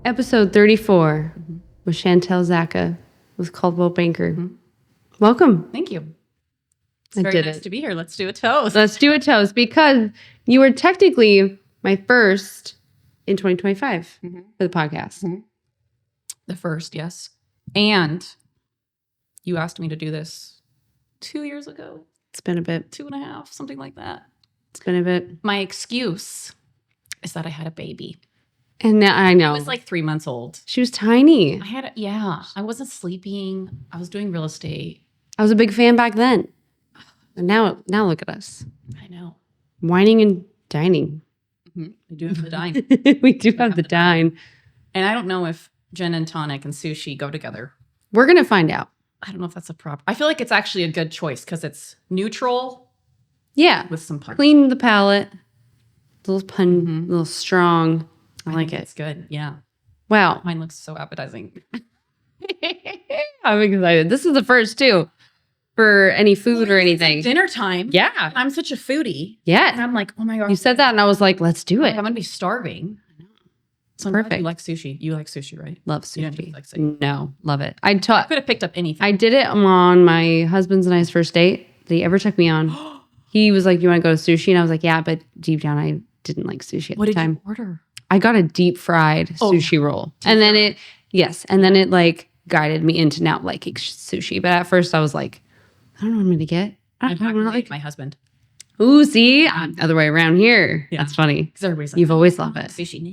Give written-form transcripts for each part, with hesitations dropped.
Episode 34 with Shantel, Zacha with Coldwell Banker. Welcome. Thank you. It's I very did nice it. to be here. Let's do a toast. Let's do a toast because you were technically my first in 2025 for the podcast. The first, yes. And you asked me to do this 2 years ago, It's been a bit. 2.5, something like that. It's been a bit. My excuse is that I had a baby. And now I know. I was like 3 months old. She was tiny. I wasn't sleeping. I was doing real estate. I was a big fan back then. And now look at us. I know. Whining and dining. We do have the dine. We do have the dine. And I don't know if gin and tonic and sushi go together. We're going to find out. I don't know if that's a prop. I feel like it's actually a good choice because it's neutral Yeah. with some punch. Clean the palate. A little pun, a little strong. I like think it. It's good. Yeah. Wow. Mine looks so appetizing. I'm excited. This is the first too for any food or anything. Dinner time. Yeah. I'm such a foodie. And Yeah. I'm like, oh my God. You said that and I was like, let's do I'm it. going to be starving. So I'm glad Perfect. you like sushi. You like sushi, right? Love You don't sushi. like sushi. No, love it. I I could have picked up anything. I did it on my husband's and I's first date that he ever took me on. He was like, you want to go to sushi? And I was like, yeah, but deep down I didn't like sushi at What the did time. you order? I got a deep fried sushi roll. And then it like guided me into now liking sushi. But at first I was like, I don't know what I'm going to get. I don't know. Like, my husband. ooh, see? Other way around here. Yeah. That's funny. Because everybody's like, You've always loved it. sushi. Nah.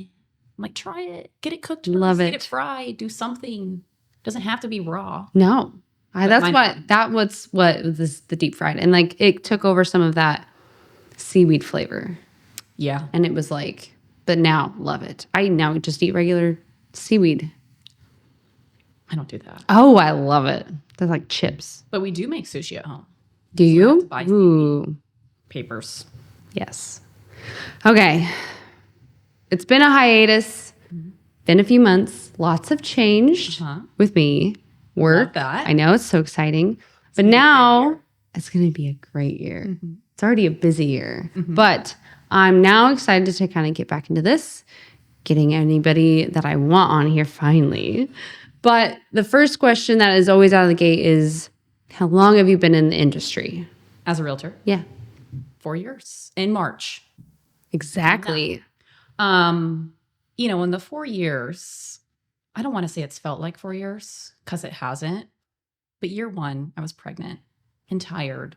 I'm like, try it. Get it cooked. Love first. it. Get it fried. Do something. Doesn't have to be raw. No. That's mine- what was the deep fried. And like it took over some of that seaweed flavor. Yeah. And it was like, but now love it. I now just eat regular seaweed. I don't do that. Oh, I love it. They're like chips. But we do make sushi at home. Do have you? to buy Ooh. Papers. Yes. Okay. It's been a hiatus. Been a few months. Lots have changed with me. Work. Love that. I know it's so exciting. But now it's going to be a great year. It's already a busy year. But I'm now excited to kind of get back into this, getting anybody that I want on here finally. But the first question that is always out of the gate is, how long have you been in the industry? As a realtor. Yeah. 4 years. In March. Exactly. In the 4 years, I don't want to say it's felt like 4 years because it hasn't. But year one, I was pregnant and tired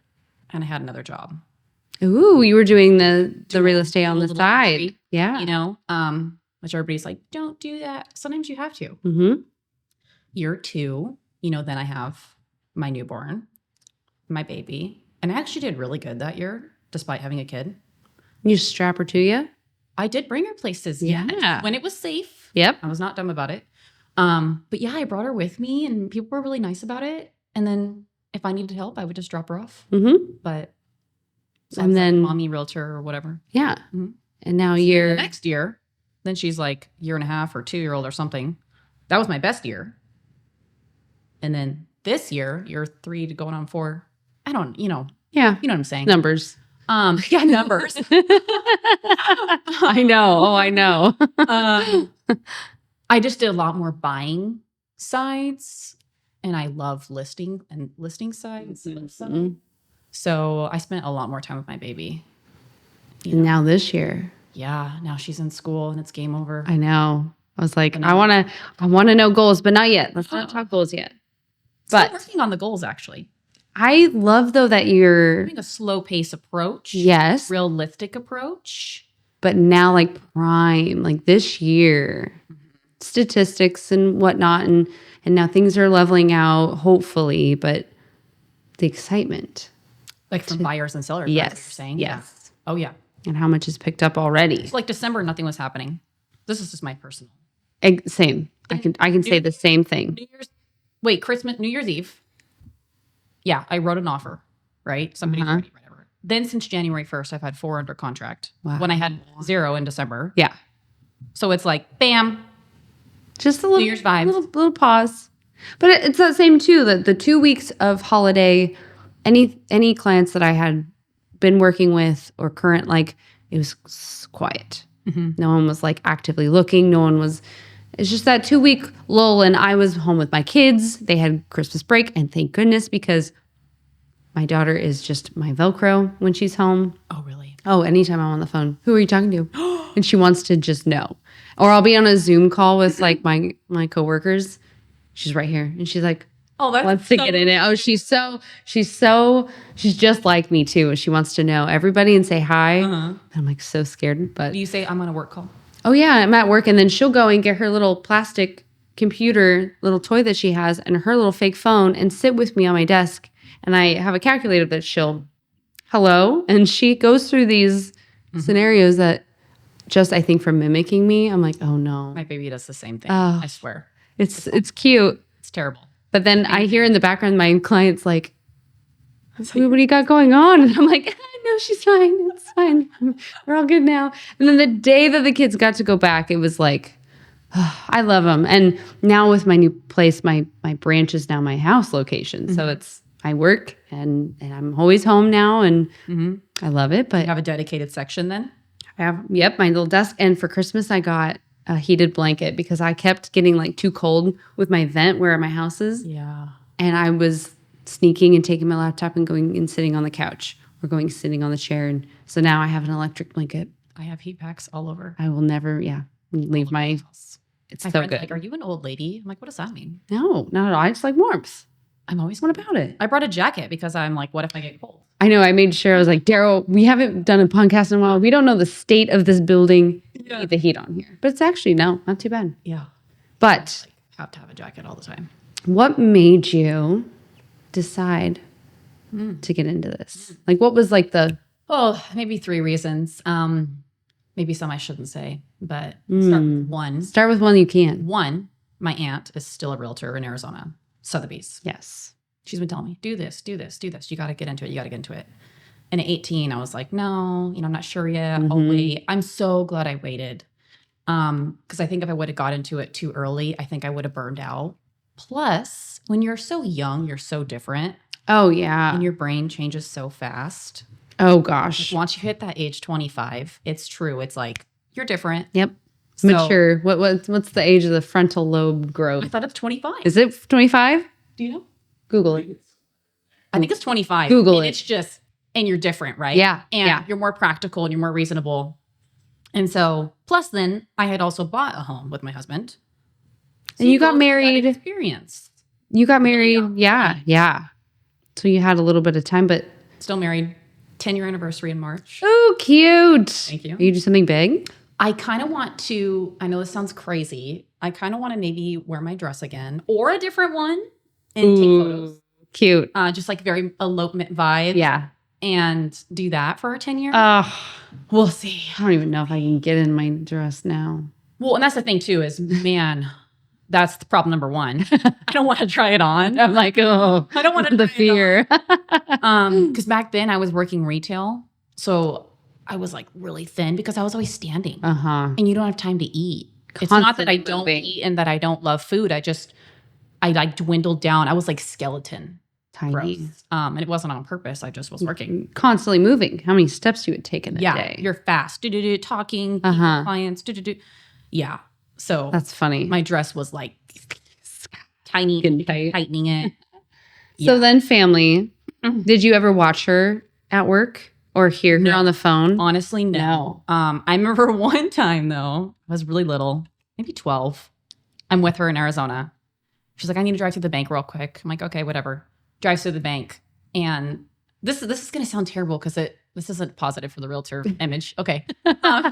and I had another job. Ooh, you were doing the real estate on the little side. industry, Yeah. Which everybody's like, don't do that. Sometimes you have to. Mm-hmm. Year two, then I have my newborn, my baby. And I actually did really good that year, despite having a kid. You strap her to you? I did bring her places. Yeah. Yes, when it was safe. Yep. I was not dumb about it. But yeah, I brought her with me and people were really nice about it. And then if I needed help, I would just drop her off. Mm-hmm. But And then mommy realtor or whatever. Yeah. Mhm. And now The you're next year, then she's like 1.5 or 2-year-old or something. That was my best year. And then this year, year 3 to going on 4. I don't, yeah. you know what I'm saying? Numbers. Yeah, numbers. I know. Oh, I know. I just did a lot more buying sides, and I love listing sides. Mhm. So I spent a lot more time with my baby. And now this year, Yeah, now she's in school and it's game over. I know. I was like, And I want to know goals, but not yet. Let's not talk goals yet. Still But working on the goals, actually. I love though that you're Having a slow pace approach. yes, Realistic approach. but now like prime, like this year, statistics and whatnot, and now things are leveling out, hopefully, but the excitement. Like from buyers and sellers. Yes. That's what you're saying. Yes. Yeah. Oh, yeah. And how much is picked up already. It's like December, nothing was happening. This is just my personal. Same. I can say the same thing. New Year's Eve. Yeah, I wrote an offer, right? Somebody's ready, whatever. Then since January 1st, I've had 4 under contract. Wow. When I had 0 in December. Yeah. So it's like, bam. Just a little New Year's vibes. little pause. But it's the same too, that the 2 weeks of holiday, any clients that I had been working with or current, like it was quiet. No one was like actively looking. No one was It's just that 2-week lull, and I was home with my kids. They had Christmas break, and thank goodness, because my daughter is just my Velcro when she's home. Oh, really? Oh, anytime I'm on the phone, who are you talking to? And she wants to just know. Or I'll be on a Zoom call with like my coworkers. She's right here, and she's like, Oh, that's wants to get in it. Oh, she's just like me too. She wants to know everybody and say hi. I'm like so scared, but You say I'm on a work call. oh yeah, I'm at work, and then she'll go and get her little plastic computer, little toy that she has, and her little fake phone, and sit with me on my desk. And I have a calculator that she'll hello, and she goes through these scenarios that just I think from mimicking me, I'm like, oh no, My baby does the same thing. Oh. I swear. it's cute. It's terrible. But then I hear in the background my client's like, what do you got going on? And I'm like, no, she's fine. It's fine. We're all good now. And then the day that the kids got to go back, it was like, I love them. And now with my new place, my branch is now my house location. So I work and I'm always home now, and I love it. But You have a dedicated section then? I have, my little desk. And for Christmas, I got a heated blanket because I kept getting like too cold with my vent where my house is. Yeah. And I was sneaking and taking my laptop and going and sitting on the couch or going sitting on the chair. And so now I have an electric blanket. I have heat packs all over. I will never, leave my, it's My so friend's good. like, are you an old lady? I'm like, what does that mean? No, not at all. I just like warmth. I'm always What about it? I brought a jacket because I'm like, what if I get cold? I know. I made sure I was like, Daryl, we haven't done a podcast in a while. We don't know the state of this building. Yeah. Need the heat on here. But it's actually, no, not too bad. Yeah. But Have to have a jacket all the time. what made you decide to get into this? Like, what was like the... Oh, maybe 3 reasons. Maybe some I shouldn't say, but start with one. Start with one you can. One, my aunt is still a realtor in Arizona, Sotheby's. Yes. She's been telling me, do this, do this, do this. You got to get into it. You got to get into it. And at 18, I was like, no, I'm not sure yet. I'll wait. I'm so glad I waited. Because I think if I would have got into it too early, I think I would have burned out. Plus, when you're so young, you're so different. Oh, yeah. And your brain changes so fast. Oh, gosh. Once you hit that age 25, it's true. It's like, you're different. Yep. So- Mature. What's the age of the frontal lobe growth? I thought it's 25. Is it 25? Do you know? Google it. I think it's 25. Google and it. It's just, and you're different, right? Yeah, And yeah. you're more practical and you're more reasonable. And so, plus then I had also bought a home with my husband. And you got both married. Experience. You got married. Yeah. So you had a little bit of time, but... Still married. 10-year anniversary in March. Oh, cute. Thank you. Are you do something big? I kind of want to, I know this sounds crazy. I kind of want to maybe wear my dress again or a different one and take photos. Cute. Just like very elopement vibe. Yeah. And do that for a 10-year. We'll see. I don't even know if I can get in my dress now. Well, and that's the thing too is, man, that's the problem number one. I don't want to try it on. I'm like, oh, I don't want to the fear. Because back then I was working retail. So I was like really thin because I was always standing. And you don't have time to eat. It's not that I don't moving. eat and that I don't love food. I like dwindled down. I was like skeleton. Tiny. Gross. And it wasn't on purpose. I just was working. Constantly moving. How many steps you would take in a day? You're fast. Do talking, clients. Do. Yeah. So That's funny. my dress was like tiny, tightening it. So then family, did you ever watch her at work or hear her on the phone? Honestly, no. I remember one time though, I was really little, maybe 12. I'm with her in Arizona. She's like, I need to drive to the bank real quick. I'm like, okay, whatever. Drives to the bank. And this is going to sound terrible because this isn't positive for the realtor image. Okay.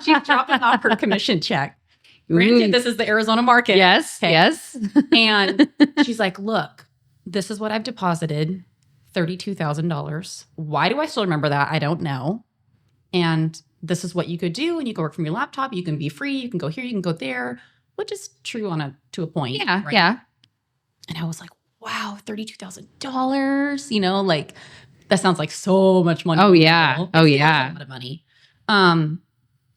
She's dropping off her commission check. Granted, this is the Arizona market. Yes. Okay. Yes. And she's like, look, this is what I've deposited, $32,000. Why do I still remember that? I don't know. And this is what you could do. And you can work from your laptop. You can be free. You can go here. You can go there, which is true to a point. Yeah. Right? Yeah. And I was like, wow, $32,000. Like that sounds like so much money. Oh, yeah. Oh, yeah. A lot of money. And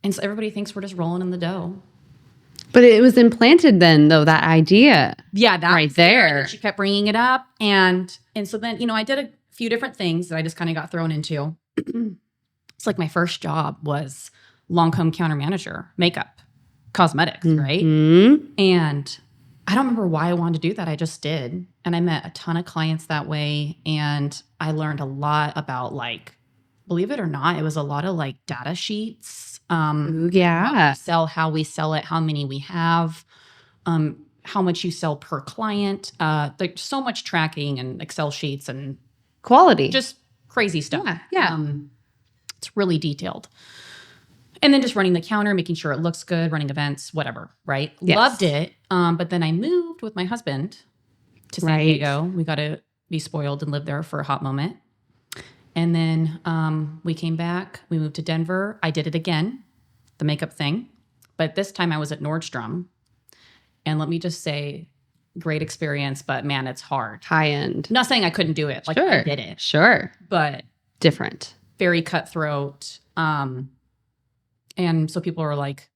so everybody thinks we're just rolling in the dough. But it was implanted then, though, that idea. Yeah, that right there. And she kept bringing it up. And so then, I did a few different things that I just kind of got thrown into. It's like my first job was Lancome counter manager, makeup. cosmetics, right? And I don't remember why I wanted to do that. I just did. And I met a ton of clients that way. And I learned a lot about, like, believe it or not, it was a lot of like data sheets. What we sell, how we sell it, how many we have, how much you sell per client. There's so much tracking and Excel sheets and quality. Just crazy stuff. Yeah. It's really detailed. And then just running the counter, making sure it looks good, running events, whatever, right? Yes. Loved it. But then I moved with my husband to San Diego. We got to be spoiled and live there for a hot moment. And then we came back. We moved to Denver. I did it again, the makeup thing. But this time I was at Nordstrom. And let me just say, great experience, but man, it's hard. High end. Not saying I couldn't do it. Like, sure. I did it. Sure. But different. Very cutthroat. And so people are like,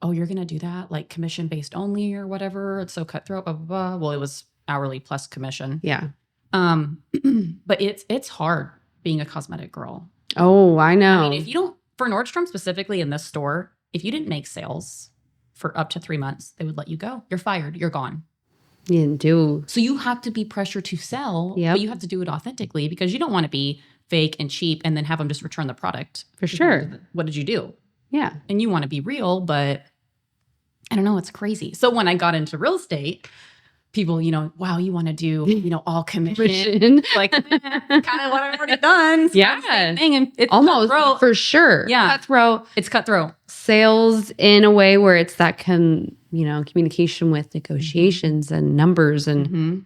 oh, you're going to do that? Like commission based only or whatever. It's so cutthroat, blah, blah, blah. Well, it was hourly plus commission. Yeah. But it's hard being a cosmetic girl. Oh, I know. I mean, if you don't, for Nordstrom specifically in this store, if you didn't make sales for up to 3 months, they would let you go. You're fired. You're gone. You didn't do. So you have to be pressured to sell, but you have to do it authentically because you don't want to be fake and cheap and then have them just return the product. For sure. What did you do? Yeah. And you want to be real, but I don't know. It's crazy. So when I got into real estate, people, wow, you want to do, all commission. Like, kind of what I've already done. So yeah. Same thing. And it's almost cutthroat. For sure. Yeah. Cutthroat. It's cutthroat. Sales in a way where it's that communication with negotiations and numbers and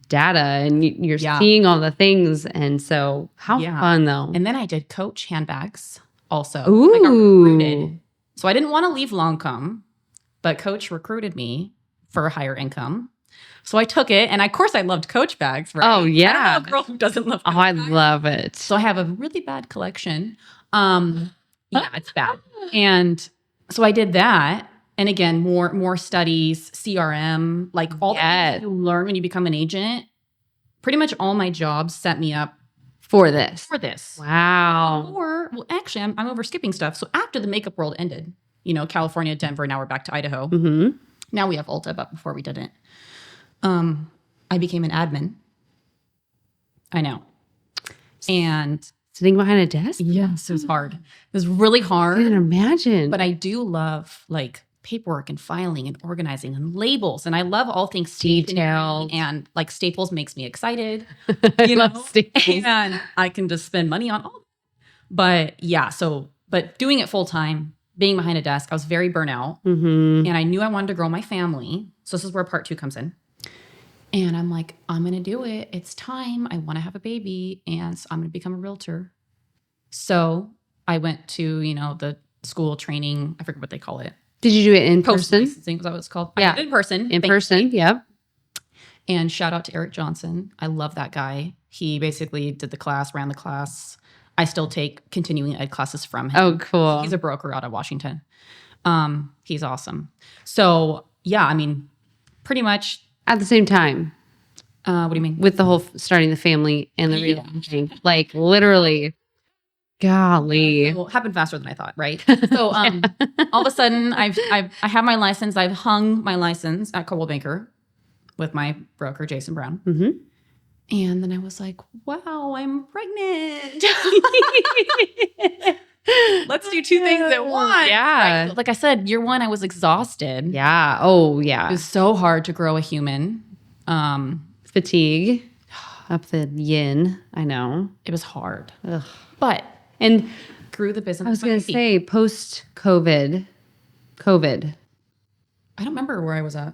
data, and you're seeing all the things. And so how fun though. And then I did Coach handbags also. Ooh. I got recruited. So I didn't want to leave Longcom, but Coach recruited me for a higher income. So I took it, and of course I loved Coach bags, right? Oh, yeah. I don't know a girl who doesn't love Coach bags. Love it. So I have a really bad collection. It's bad. And so I did that. And again, more studies, CRM, like all that you learn when you become an agent. Pretty much all my jobs set me up for this. Wow. Well, actually, I'm over skipping stuff. So after the makeup world ended, California, Denver, now we're back to Idaho. Now we have Ulta, but before we didn't. I became an admin. I know. And sitting behind a desk? Yes, it was hard. It was really hard. I can imagine. But I do love like paperwork and filing and organizing and labels. And I love all things detailed. And like Staples makes me excited. I love Staples. And I can just spend money on all. But yeah, but doing it full time, being behind a desk, I was very burnout. And I knew I wanted to grow my family. So this is where part 2 comes in. And I'm like, I'm going to do it. It's time. I want to have a baby. And so I'm going to become a realtor. So I went to, the school training. I forget what they call it. Did you do it in person? Licensing, was that what it's called? Yeah. I did it in person. In person, yep. And shout out to Eric Johnson. I love that guy. He basically did the class, ran the class. I still take continuing ed classes from him. Oh, cool. He's a broker out of Washington. He's awesome. So, yeah, I mean, pretty much. At the same time. What do you mean? With the whole starting the family and the real thing. Like, literally. Golly. Well, it happened faster than I thought, right? So all of a sudden, I have my license. I've hung my license at Coldwell Banker with my broker, Jason Brown. And then I was like, wow, I'm pregnant. Let's do 2 things at once. Yeah. Right? Like I said, year 1, I was exhausted. Yeah. Oh, yeah. It was so hard to grow a human. Fatigue. Up the yin. I know. It was hard. Ugh. But and grew the business. I was going to say post-COVID. I don't remember where I was at.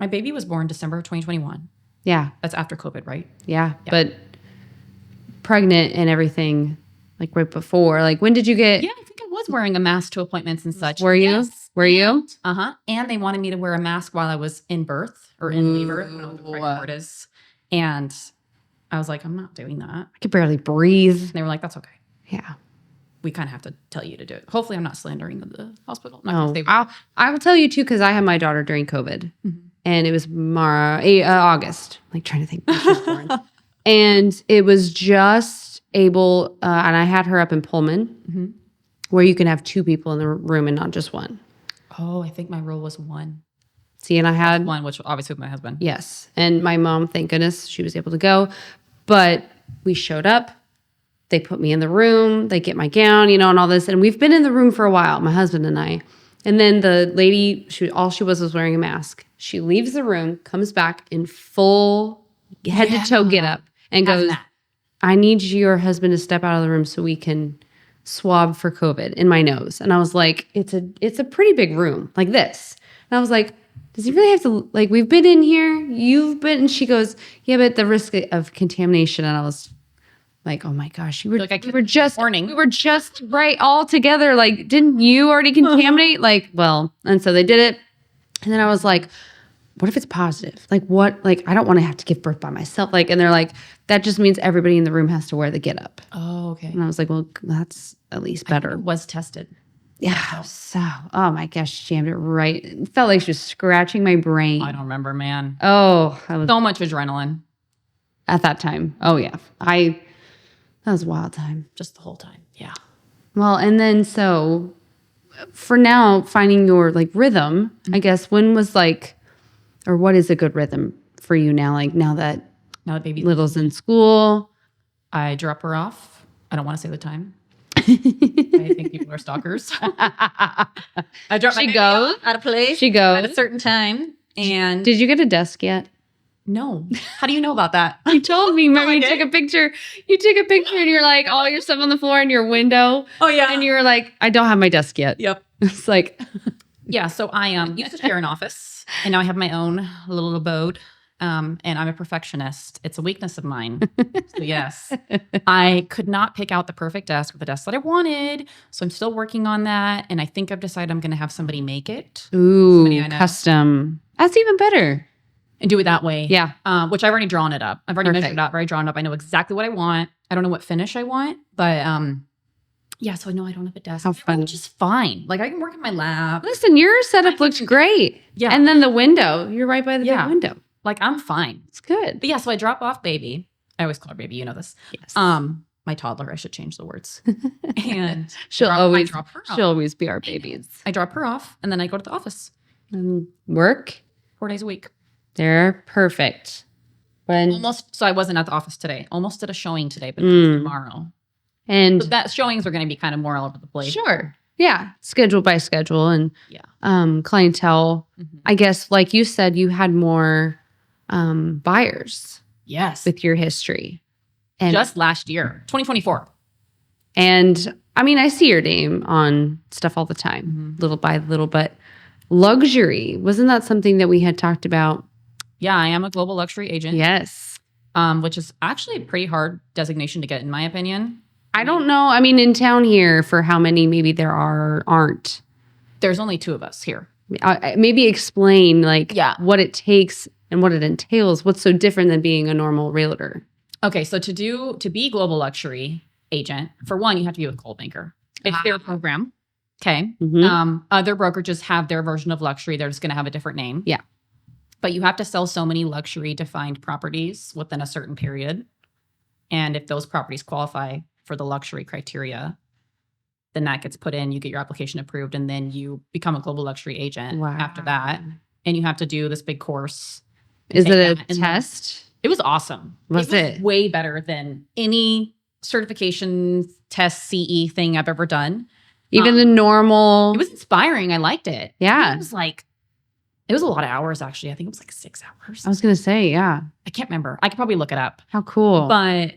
My baby was born December of 2021. Yeah. That's after COVID, right? Yeah. But pregnant and everything, like right before. Like, when did you get? Yeah, I think I was wearing a mask to appointments and such. Were you? Yes. Were you? And they wanted me to wear a mask while I was in birth or in labor. I don't know what the correct word is. And I was like, I'm not doing that. I could barely breathe. And they were like, that's okay. Yeah. We kind of have to tell you to do it. Hopefully I'm not slandering the hospital. No, I will tell you too, because I had my daughter during COVID. And it was August. Like, trying to think when she was born. And it was just able, and I had her up in Pullman, where you can have 2 people in the room and not just one. Oh, I think my rule was 1. See, and I had 1, which obviously with my husband. Yes. And my mom, thank goodness, she was able to go. But we showed up. They put me in the room. They get my gown, and all this. And we've been in the room for a while, my husband and I. And then the lady, all she was wearing a mask. She leaves the room, comes back in full head to toe get up and goes, I need your husband to step out of the room so we can swab for COVID in my nose. And I was like, it's a pretty big room like this. And I was like, does he really have to, like, we've been in here, you've been, and she goes, yeah, but the risk of contamination. And I was like, oh my gosh, we were just right all together. Like, didn't you already contaminate? Like, well, and so they did it. And then I was like, what if it's positive? Like, what? Like, I don't want to have to give birth by myself. Like, and they're like, that just means everybody in the room has to wear the get up. Oh, okay. And I was like, well, that's at least better. I was tested. Yeah. So, oh my gosh, she jammed it right. It felt like she was scratching my brain. I don't remember, man. Oh, I was so much adrenaline at that time. Oh yeah. That was a wild time. Just the whole time. Yeah. Well, and then so for now, finding your like rhythm, I guess, when was like, or what is a good rhythm for you now? Like now that baby little's in school. I drop her off. I don't want to say the time. I think people are stalkers. I drop my baby off at a place. She goes at a certain time. And did you get a desk yet? No. How do you know about that? You told me. Remember, you took a picture. You took a picture, and you're like, all your stuff on the floor in your window. Oh yeah. And you were like, I don't have my desk yet. Yep. It's like, yeah. So I used to share an office, and now I have my own little abode. And I'm a perfectionist. It's a weakness of mine. So yes, I could not pick out the perfect desk with the desk that I wanted. So I'm still working on that. And I think I've decided I'm going to have somebody make it. Ooh, custom. That's even better. And do it that way. Yeah. Which I've already drawn it up. I've already measured it up, already drawn it up. I know exactly what I want. I don't know what finish I want, but yeah, so I know I don't have a desk. How fun. Which is fine. Like I can work in my lab. Listen, your setup looks great. Yeah. And then the window. You're right by the big window. Like I'm fine. It's good. But yeah, so I drop off baby. I always call her baby, you know this. Yes. My toddler, I should change the words. And she'll always be our babies. I drop her off and then I go to the office. Work 4 days a week. They're perfect. So I wasn't at the office today. Almost did a showing today, but tomorrow. And so that showings are going to be kind of more all over the place. Sure. Yeah. Schedule by schedule and clientele. Mm-hmm. I guess, like you said, you had more buyers. Yes. With your history. And just last year, 2024. And I mean, I see your name on stuff all the time, little by little, but luxury, wasn't that something that we had talked about? Yeah, I am a global luxury agent. Yes. Which is actually a pretty hard designation to get, in my opinion. I don't know. I mean, in town here, for how many maybe there aren't. There's only 2 of us here. Maybe explain what it takes and what it entails. What's so different than being a normal realtor? Okay, so to be global luxury agent, for one, you have to be with Coldwell. It's their program. Okay. Mm-hmm. Other brokerages have their version of luxury. They're just going to have a different name. Yeah. But you have to sell so many luxury defined properties within a certain period. And if those properties qualify for the luxury criteria, then that gets put in, you get your application approved, and then you become a global luxury agent after that. And you have to do this big course. Is it a test? It was awesome. Was it? Way better than any certification test CE thing I've ever done. Even the normal. It was inspiring. I liked it. Yeah. It was a lot of hours, actually. I think it was like 6 hours. I was going to say, yeah. I can't remember. I could probably look it up. How cool. But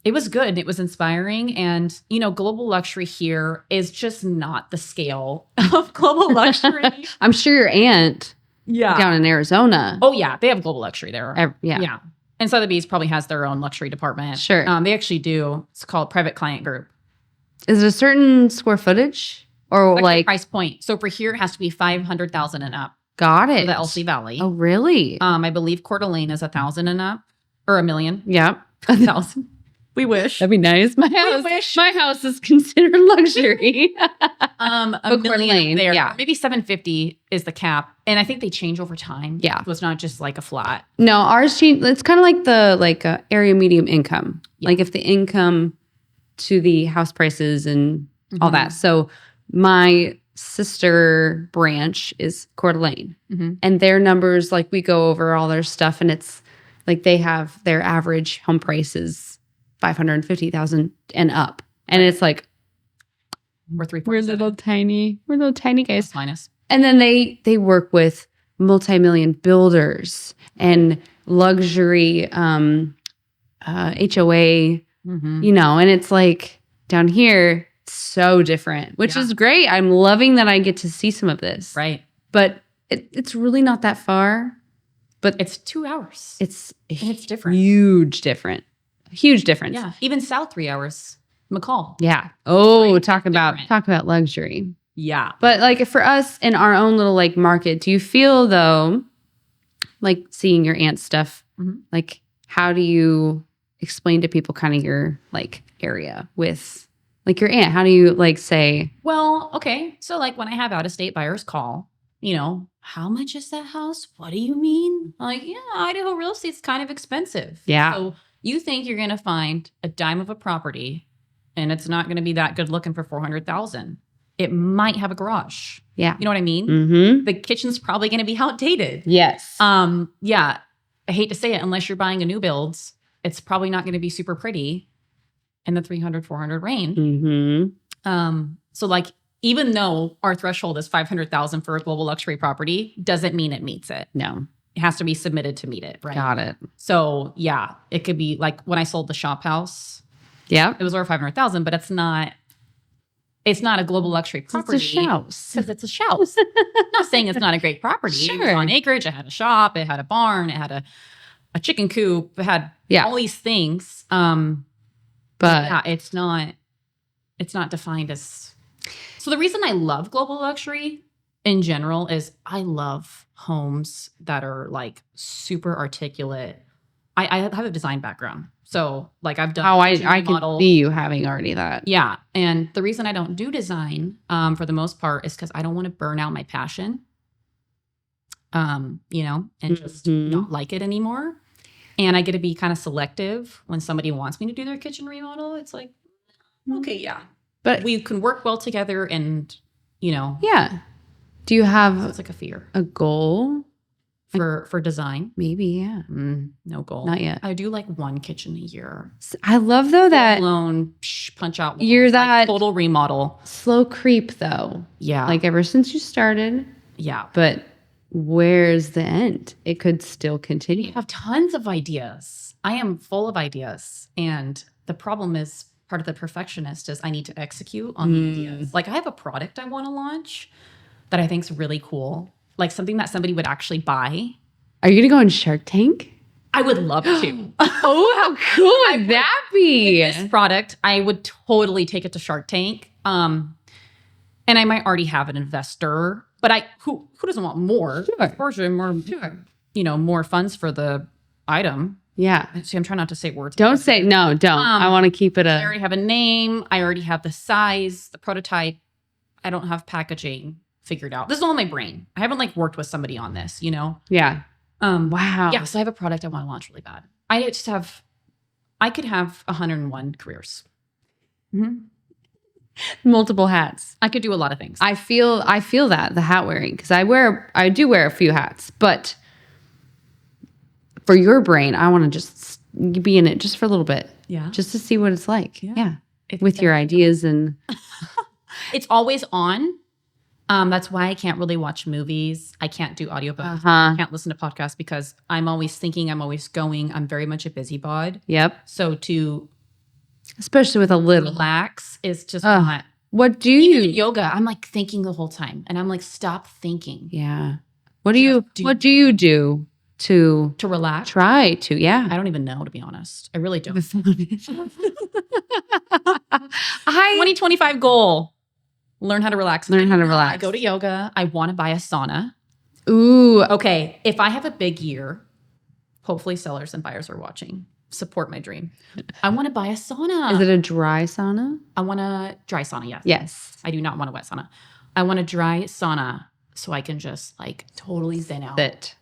it was good. It was inspiring. And, global luxury here is just not the scale of global luxury. I'm sure your aunt down in Arizona. Oh, yeah. They have global luxury there. Yeah. And Sotheby's probably has their own luxury department. Sure. They actually do. It's called Private Client Group. Is it a certain square footage or like price point? So for here, it has to be 500,000 and up. Got it. For the LC Valley. Oh, really? I believe Coeur d'Alene is 1,000 and up, or $1 million. Yep. 1,000. We wish. That'd be nice. My house is considered luxury. $1 million there. Yeah. Maybe 750 is the cap, and I think they change over time. Yeah. So it's not just like a flat. No, ours change. It's kind of like the area medium income. Yeah. Like if the income to the house prices and all that. So my sister branch is Coeur d'Alene. Mm-hmm. And their numbers, like we go over all their stuff, and it's like they have their average home prices $550,000 and up. And it's like, we're little tiny guys. Plus minus. And then they work with multi-million builders and luxury HOA, Mm-hmm. you know, and it's like down here, it's so different, which is great. I'm loving that I get to see some of this. Right. But it's really not that far. But It's 2 hours. it's different. Huge difference. Yeah. Even south 3 hours. McCall. Yeah. Oh, Right. talk about Different. luxury. Yeah. But like for us in our own little like market, do you feel though, like seeing your aunt's stuff, Mhm. like how do you explain to people kind of your like area with like your aunt? How do you like say, Well, okay. So like when I have out of state buyers call, you know, how much is that house? What do you mean? I'm like, yeah, Idaho real estate's kind of expensive. Yeah. So you think you're going to find a dime of a property and it's not going to be that good looking for 400,000. It might have a garage. yeah. You know what I mean? Mm-hmm. The kitchen's probably going to be outdated. Yes. Yeah. I hate to say it, unless you're buying a new build, it's probably not going to be super pretty in the 300, 400 range. Mm-hmm. So like, even though our threshold is 500,000 for a global luxury property, doesn't mean it meets it. No. It has to be submitted to meet it, right? Got it. So yeah, it could be like when I sold the shop house, Yeah. it was over 500,000, but it's not a global luxury property. It's a house. Because it's a house. Not saying it's not a great property. It was Sure. on acreage. It had a shop. It had a barn. It had a chicken coop. It had all these things. But yeah, it's not defined as. So the reason I love global luxury in general is I love homes that are like super articulate. I have a design background. So like I've done I can remodel. see you having already that. Yeah. And the reason I don't do design for the most part is because I don't want to burn out my passion, you know, and just Mhm. not like it anymore. And I get to be kind of selective when somebody wants me to do their kitchen remodel. It's like, okay, yeah. But We can work well together and, you know, yeah. Do you so have it's like a fear a goal? for design. Maybe, yeah. No goal. Not yet. I do like one kitchen a year. I love though that Alone, punch out. You're walls, that- like total remodel. slow creep though. Yeah. Like ever since you started, yeah. but where's the end? It could still I continue. have tons of ideas. I am full of ideas. And the problem is part of the perfectionist is I need to execute on the ideas. Like I have a product I want to launch that I think is really cool. Like something that somebody would actually buy. Are you gonna go on Shark Tank? I would love to. Oh, how cool would that be? This product, I would totally take it to Shark Tank. And I might already have an investor, but who doesn't want more? Sure. Of course, more, you know, more funds for the item. Yeah. See, I'm trying not to say words. Don't say no, don't. I want to keep it I already have a name. I already have the size, the prototype. I don't have packaging figured out. This is all in my brain. I haven't like worked with somebody on this, you know? yeah. Wow. Wow. Yeah. So I have a product I want to launch really bad. I could have 101 careers. Multiple hats. I could do a lot of things. I feel that the hat wearing because I do wear a few hats, but for your brain, I want to just be in it just for a little bit, just to see what it's like. Yeah, with your ideas and it's always on. That's why I can't really watch movies. I can't do audiobooks. Uh-huh. I can't listen to podcasts because I'm always thinking. I'm always going. I'm very much a busybody. Yep. So to especially with a little. relax is just not. What do Even you? yoga, I'm like thinking the whole time, and I'm like, stop thinking. Yeah. What do you do to relax? try to? Yeah. I don't even know, to be honest. I really don't. 2025 goal. Learn how to relax. Learn how to relax. I go to yoga. I want to buy a sauna. Ooh. Okay. If I have a big year, hopefully sellers and buyers are watching. Support my dream. I want to buy a sauna. Is it a dry sauna? I want a dry sauna, yes. Yes. I do not want a wet sauna. I want a dry sauna so I can just like totally zen out. That.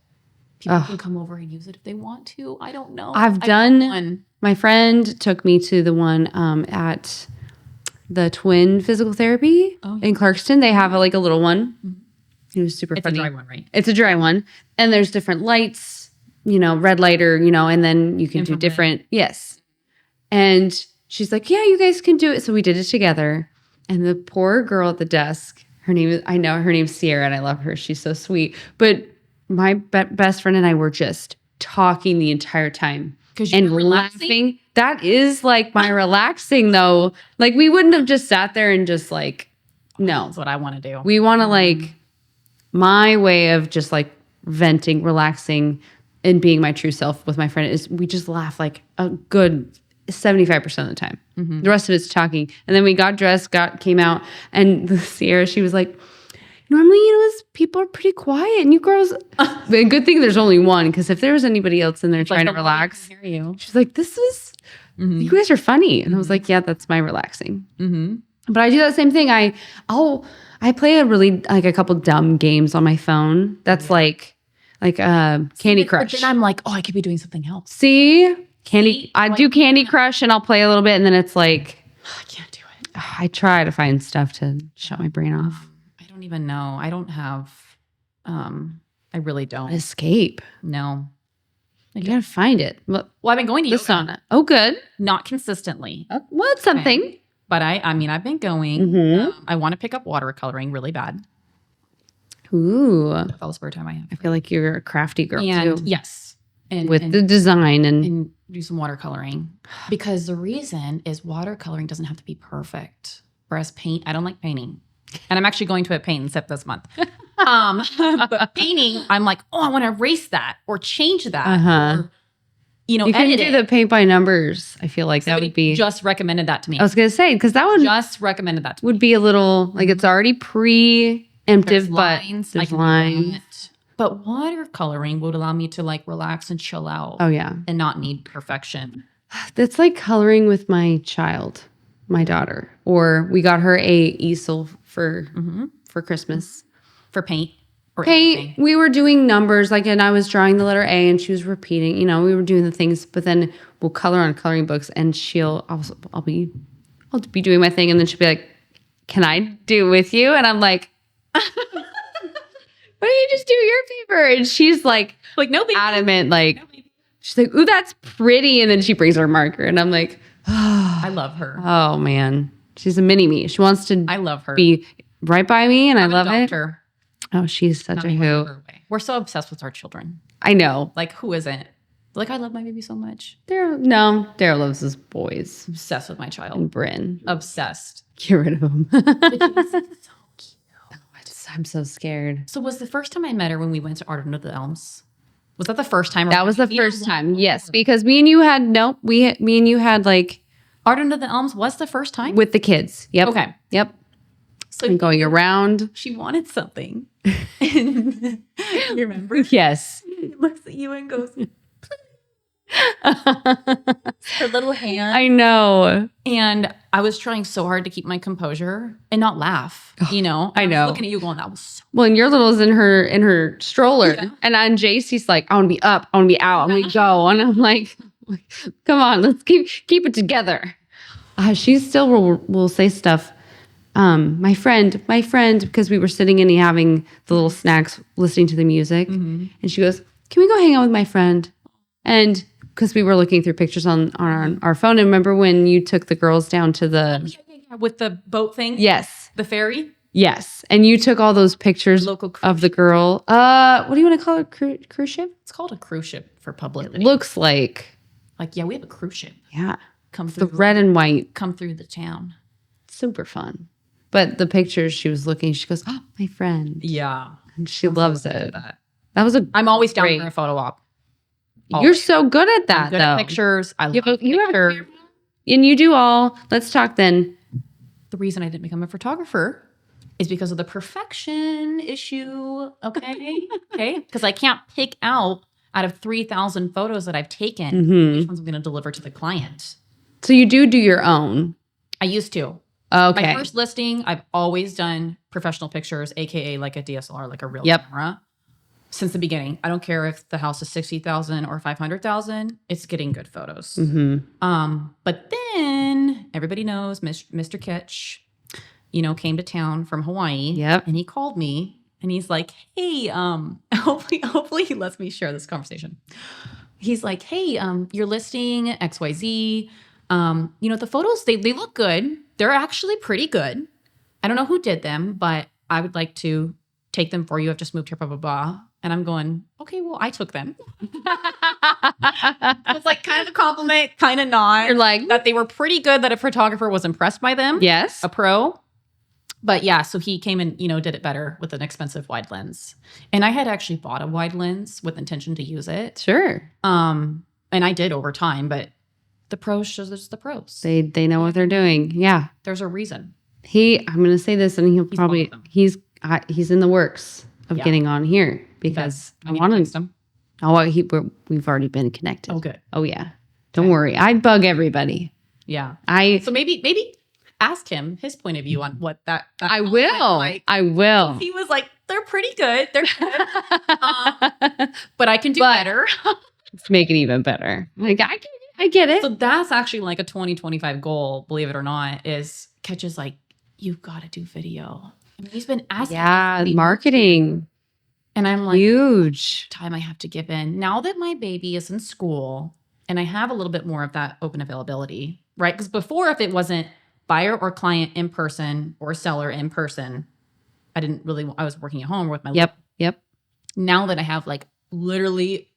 People can come over and use it if they want to. I don't know. I've done. My friend took me to the one at the twin physical therapy in Clarkston. They have a little one. It was super funny. It's a dry one, right? It's a dry one. And there's different lights, red lighter, and then you can do different. Yes. And she's like, yeah, you guys can do it. So we did it together. And the poor girl at the desk, her name's Sierra, and I love her. She's so sweet. But my best friend and I were just talking the entire time and laughing. That is my relaxing though. We wouldn't have just sat there and just no. That's what I want to do. We want to my way of just venting, relaxing, and being my true self with my friend is we just laugh a good 75% of the time. The rest of it's talking. And then we got dressed, came out, and Sierra, she was like, normally, people are pretty quiet, and you girls. The good thing there's only one, because if there was anybody else in there trying to relax, she's like, you guys are funny, and I was like, yeah, that's my relaxing. But I do that same thing. I play a couple dumb games on my phone. That's Candy Crush. But then I'm like, I could be doing something else. See, I do Candy Crush, and I'll play a little bit, and then it's I can't do it. I try to find stuff to shut my brain off. I don't even know. I don't have. I really don't. Escape. No. You gotta find it. Well, I've been going to yoga. Sauna. Oh, good. Not consistently. Well, it's something. Okay. But I've been going. I want to pick up watercoloring really bad. Ooh. With all the spare time I have. I feel like you're a crafty girl too. Yes. With the design and do some watercoloring. Because the reason is watercoloring doesn't have to be perfect. Whereas paint, I don't like painting. And I'm actually going to a paint and sip this month. But painting, I'm like, I want to erase that or change that. Or, you can do the paint by numbers. I feel like that would be. Just recommended that to me. I was going to say, because that one just recommended that to would be a little, it's already preemptive, but there's lines. But watercoloring would allow me to relax and chill out. Oh, yeah. And not need perfection. That's like coloring with my child, my daughter. Or we got her a easel for Christmas. For paint? Or paint. Anything. We were doing numbers, and I was drawing the letter A and she was repeating, we were doing the things, but then we'll color on coloring books and I'll be doing my thing and then she'll be like, can I do with you? And I'm like, why don't you just do your paper? And she's like no, baby. Adamant, she's like, ooh, that's pretty. And then she brings her marker and I'm like, I love her. Oh man. She's a mini me. She wants to I love her. Be right by me and I love it. Her. Oh, she's such a who. We're so obsessed with our children. I know. Who isn't? I love my baby so much. Daryl loves his boys. Obsessed with my child. And Bryn. Obsessed. Get rid of him. So cute. I'm so scared. So was the first time I met her when we went to Art Under the Elms? Was that the first time? That was the first time. Yes, because me and you had Art Under the Elms was the first time? With the kids. Yep. Okay. Yep. So and going around. She wanted something. You remember? Yes. She looks at you and goes, her little hand. I know. And I was trying so hard to keep my composure and not laugh. I know. I was looking at you going, that was so well, and your little's in her stroller. Yeah. And on JC's like, I want to be up. I want to be out. I want to go. And I'm like, come on, let's keep it together. She still will say stuff. My friend, because we were sitting and having the little snacks, listening to the music. And she goes, can we go hang out with my friend? And because we were looking through pictures on our phone. And remember when you took the girls down to the... with the boat thing? Yes. The ferry? Yes. And you took all those pictures of the girl. What do you want to call it? Cruise ship? It's called a cruise ship for publicity. It looks like... yeah, we have a cruise ship. Yeah. Come through the red and white. Come through the town. Super fun. But the pictures she was looking, she goes, oh, my friend. Yeah. And she loves it. That was I'm always down for a photo op. Always. You're so good at that, I'm good at pictures. I love pictures. And you do all. Let's talk then. The reason I didn't become a photographer is because of the perfection issue. Okay. Okay. Because I can't pick out of 3,000 photos that I've taken, which ones I'm going to deliver to the client. So you do your own? I used to. Okay. My first listing, I've always done professional pictures, AKA like a DSLR, like a real camera. Since the beginning. I don't care if the house is 60,000 or 500,000. It's getting good photos. But then everybody knows Mr. Kitch, came to town from Hawaii. Yep. And he called me and he's like, hey, hopefully he lets me share this conversation. He's like, hey, you're listing XYZ. The photos, they look good. They're actually pretty good. I don't know who did them, but I would like to take them for you. I've just moved here, blah, blah, blah. And I'm going, okay, well, I took them. It's like kind of a compliment, kind of not. You're like, that they were pretty good, that a photographer was impressed by them. yes. A pro. But yeah, so he came and, did it better with an expensive wide lens. And I had actually bought a wide lens with intention to use it. Sure. And I did over time, but the pros shows there's the pros. They know what they're doing. Yeah. There's a reason. I'm going to say this, and he's in the works of getting on here because I want to. Him. We've already been connected. Oh, good. Oh yeah. Don't worry. I bug everybody. Yeah. So maybe ask him his point of view on what that I will. like. I will. He was like, they're pretty good. They're good. But I can do better. Let's make it even better. Like I get it. So that's actually like a 2025 goal, believe it or not, is Ketch is like, you've got to do video. I mean, he's been asking. Yeah, marketing. And I'm like, huge time I have to give in. Now that my baby is in school and I have a little bit more of that open availability, right? Because before, if it wasn't buyer or client in person or seller in person, I was working at home with my Yep. Now that I have like literally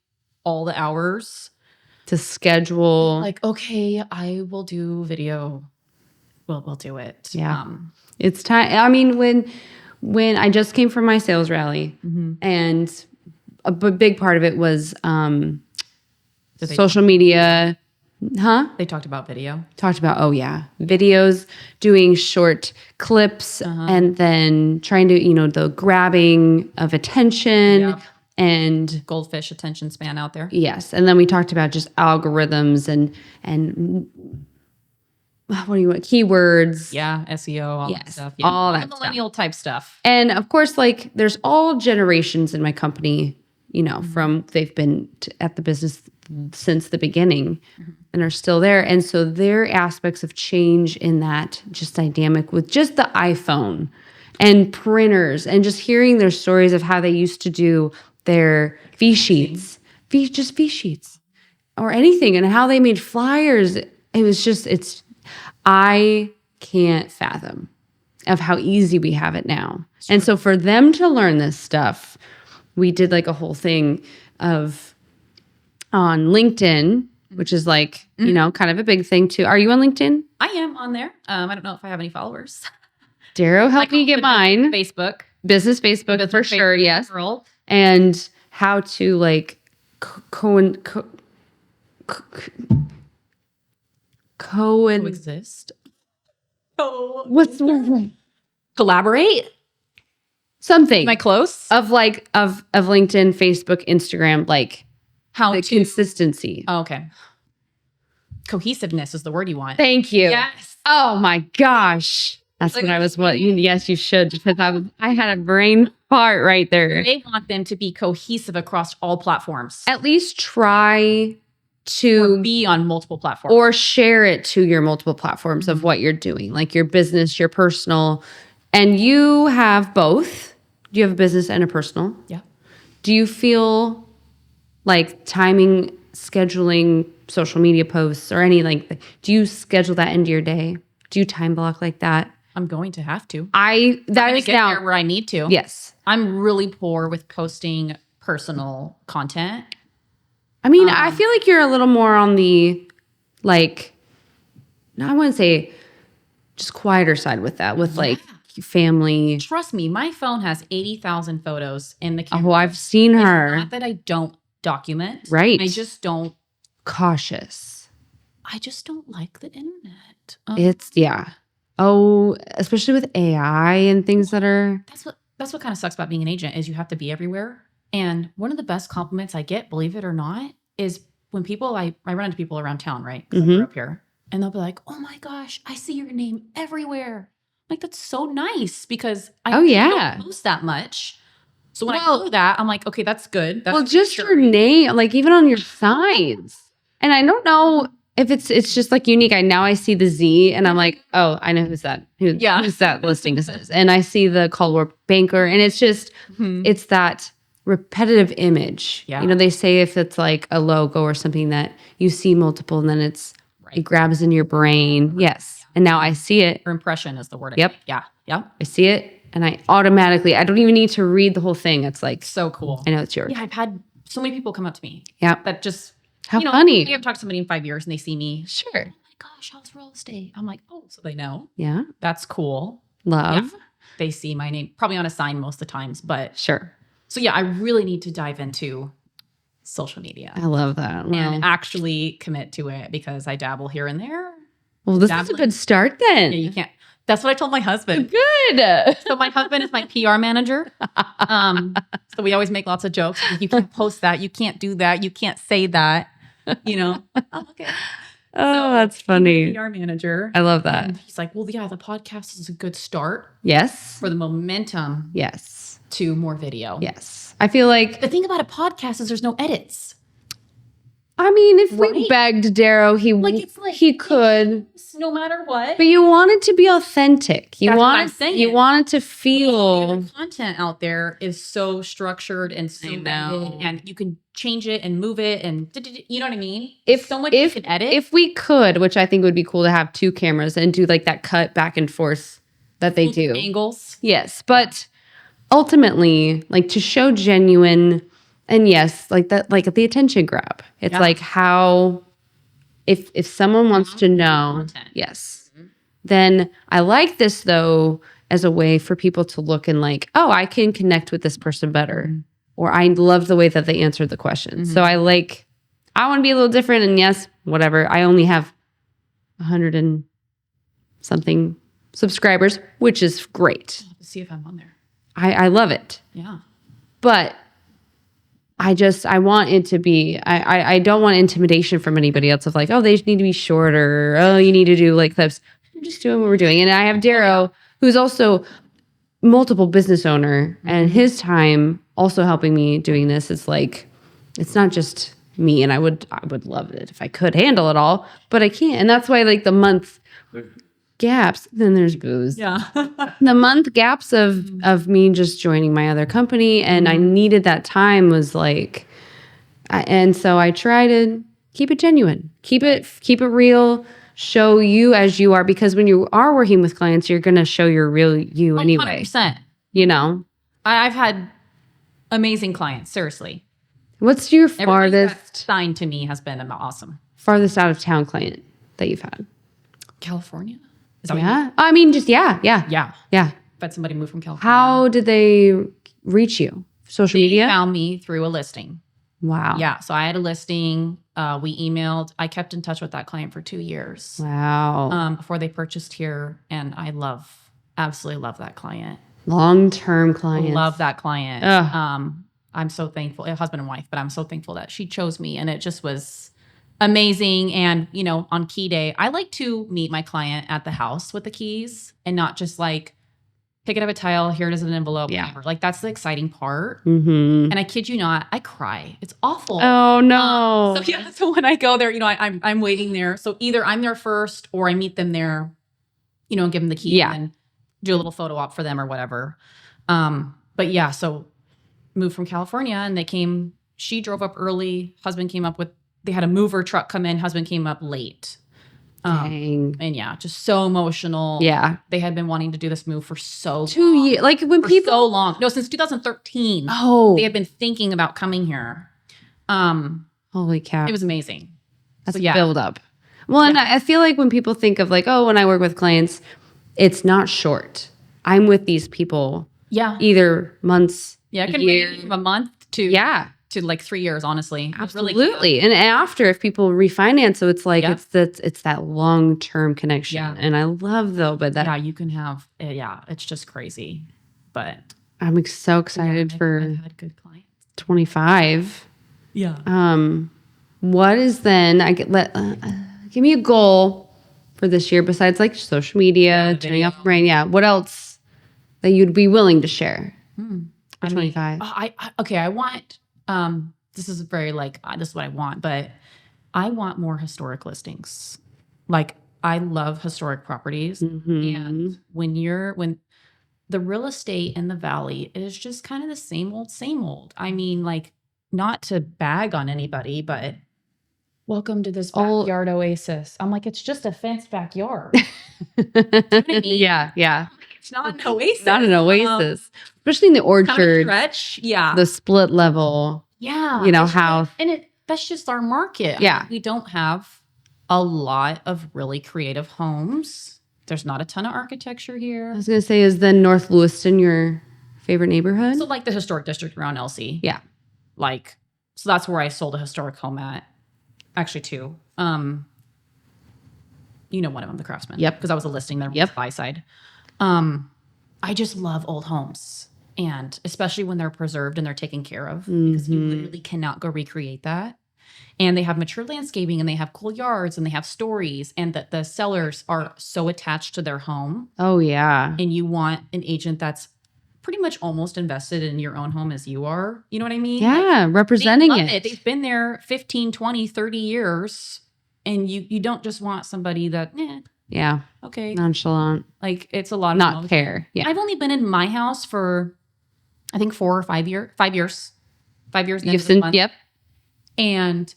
all the hours to schedule, like, okay, I will do video. We'll do it. Yeah. It's time. I mean, when I just came from my sales rally, and a big part of it was social media. They talked about video. Talked about, videos, doing short clips, and then trying to, the grabbing of attention and goldfish attention span out there. Yes. And then we talked about just algorithms and what do you want? Keywords. Yeah. SEO, all that stuff. Yeah, all that millennial type stuff. And of course, like there's all generations in my company, from they've been at the business since the beginning and are still there. And so there are aspects of change in that just dynamic with just the iPhone and printers and just hearing their stories of how they used to do their fee sheets or anything and how they made flyers. It was just, I can't fathom of how easy we have it now. Sure. And so for them to learn this stuff, we did like a whole thing on LinkedIn, which is like, kind of a big thing too. Are you on LinkedIn? I am on there. I don't know if I have any followers. Darrow, help me get mine. Facebook. Business Facebook for sure, yes. Girl. And how to like coexist. What's the word? Collaborate? Something. Am I close? Of LinkedIn, Facebook, Instagram, like how the consistency. Oh, okay. Cohesiveness is the word you want. Thank you. Yes. Oh my gosh. That's like, what I was. Yes, you should. Because I had a brain fart right there. They want them to be cohesive across all platforms. At least try to be on multiple platforms, or share it to your multiple platforms of what you're doing, like your business, your personal. And you have both. Do you have a business and a personal? Yeah. Do you feel like timing, scheduling social media posts or any do you schedule that into your day? Do you time block like that? I'm going to have to. That is get now there where I need to. Yes. I'm really poor with posting personal content. I mean, I feel like you're a little more on the I wouldn't say just quieter side with that, with family. Trust me, my phone has 80,000 photos in the camera. Oh, I've seen her. It's not that I don't document. Right. I just don't. Cautious. I just don't like the internet. Oh, especially with AI and things that are. That's what kind of sucks about being an agent is you have to be everywhere. And one of the best compliments I get, believe it or not, is when people, I run into people around town, right? Because I grew up here. And they'll be like, oh my gosh, I see your name everywhere. Like, that's so nice because I don't post that much. So when I know that, I'm like, okay, that's good. That's just your name, like even on your signs. And I don't know If it's just like unique, I see the Z and I'm like, oh, I know who's that. Who's that listing is. And I see the Coldwell banker, and it's just it's that repetitive image. Yeah. You know, they say if it's like a logo or something that you see multiple, and then it grabs in your brain. Yes. And now I see it. Or impression is the word. Yep. Yeah. Yep. I see it, and I don't even need to read the whole thing. It's like So cool. I know it's yours. Yeah, I've had so many people come up to me. Yeah. That just How funny. I haven't talked to somebody in 5 years and they see me. Sure. Oh my gosh, how's real estate? I'm like, oh, so they know. Yeah. That's cool. Love. Yeah. They see my name probably on a sign most of the times, but Sure. so yeah, I really need to dive into social media. I love that. And actually commit to it because I dabble here and there. Well, this is a good start then. Yeah, you can't. That's what I told my husband. Good. So my husband is my PR manager. So we always make lots of jokes. You can't post that. You can't do that. You can't say that. Oh, okay. Oh, that's funny. PR manager. I love that. And he's like, well, yeah, the podcast is a good start Yes. for the momentum Yes. to more video. Yes. I feel like, The thing about a podcast is there's no edits. I mean, if we Right? begged Darrow, he could. No matter what. But you want it to be authentic. That's what I'm saying. You want it to feel. The content out there is so structured and so I know. vetted, and you can change it and move it and you know what I mean? If so much you can edit. If we could, which I think would be cool to have 2 cameras and do like that cut back and forth that they do. Angles. Yes, but ultimately, like to show genuine, and yes, like that, like the attention grab. It's like how, if someone wants to know, Content. yes, then I like this though as a way for people to look and like, oh, I can connect with this person better, or I love the way that they answered the question. So I want to be a little different, and yes, whatever. I only have 100 and something subscribers, which is great. Let's see if I'm on there. I love it. Yeah. But I want it to be, I don't want intimidation from anybody else of like, oh, they need to be shorter. Oh, you need to do like clips. I'm just doing what we're doing. And I have Darrow, who's also multiple business owner, and his time also helping me doing this. It's like, it's not just me, and I would love it if I could handle it all, but I can't. And that's why like the month gaps, then there's booze. Yeah. The month gaps of me just joining my other company, and I needed that time was like, and so I try to keep it genuine, keep it real, show you as you are, because when you are working with clients, you're going to show your real you anyway. 100%. You know, I've had amazing clients. Seriously. what's your Everybody that's farthest signed to me has been awesome. out of town client that you've had? California? Is that what you mean? Yeah. I mean, just yeah. Yeah. I've But somebody moved from California. How did they reach you? Social They media? found me through a listing. Wow. Yeah. So I had a listing. We emailed. I kept in touch with that client for 2 years Wow. before they purchased here. And I absolutely love that client. Long-term clients. Love that client. Ugh. I'm so thankful, a husband and wife, but I'm so thankful that she chose me, and it just was amazing. And, on key day, I like to meet my client at the house with the keys and not just like pick it up a tile. Here it is in an envelope. Yeah. Whatever. Like that's the exciting part. Mm-hmm. And I kid you not, I cry. It's awful. Oh no. So when I go there, I'm waiting there. So either I'm there first or I meet them there, and give them the key and do a little photo op for them or whatever. But yeah, so moved from California, and she drove up early. Husband came up they had a mover truck come in. Husband came up late. Dang. And yeah, just so emotional. Yeah. They had been wanting to do this move for so 2 years. Like when for people. so long. No, since 2013. Oh. They had been thinking about coming here. Holy cow. It was amazing. That's So, yeah. build up. Well, and I feel like when people think of like, oh, when I work with clients, it's not short. I'm with these people Yeah. either months, Yeah. It can years. range from a month to like 3 years, honestly. It's really cute. Absolutely. And after, if people refinance, so it's like it's that long-term connection. Yeah. And I love though, but that Yeah, you can have, it's just crazy. But I'm so excited for I've had good clients. 25. Yeah. What is then? Give me a goal for this year besides like social media, turning off the brain. Yeah. What else that you'd be willing to share for 25? I want, this is very like, this is what I want, but I want more historic listings. Like, I love historic properties. And when the real estate in the valley is just kind of the same old, same old. I mean, like, not to bag on anybody, but welcome to this backyard oasis. I'm like, it's just a fenced backyard. You know what I mean? Yeah. It's not an oasis. Not an oasis. Especially in the orchard. Kind of stretch. Yeah. The split level. Yeah. You know, how. And that's just our market. Yeah. I mean, we don't have a lot of really creative homes. There's not a ton of architecture here. I was going to say, is then North Lewiston your favorite neighborhood? So like the historic district around Elsie. Yeah. Like, so that's where I sold a historic home at. Actually, two. You know one of them, the Craftsman. Yep. Because I was a listing there on Yep. the buy side. I just love old homes. And especially when they're preserved and they're taken care of. Because you literally cannot go recreate that. And they have mature landscaping and they have cool yards and they have stories. And that the sellers are so attached to their home. Oh, yeah. And you want an agent that's pretty much almost invested in your own home as you are. You know what I mean? Yeah, Like, representing they love it. They've been there 15, 20, 30 years. And you don't just want somebody that, Yeah. okay. Nonchalant. Like, it's a lot of Not emotion. care. Yeah. I've only been in my house for, I think, 4 or 5 years. 5 years. 5 years. You've seen, yep. And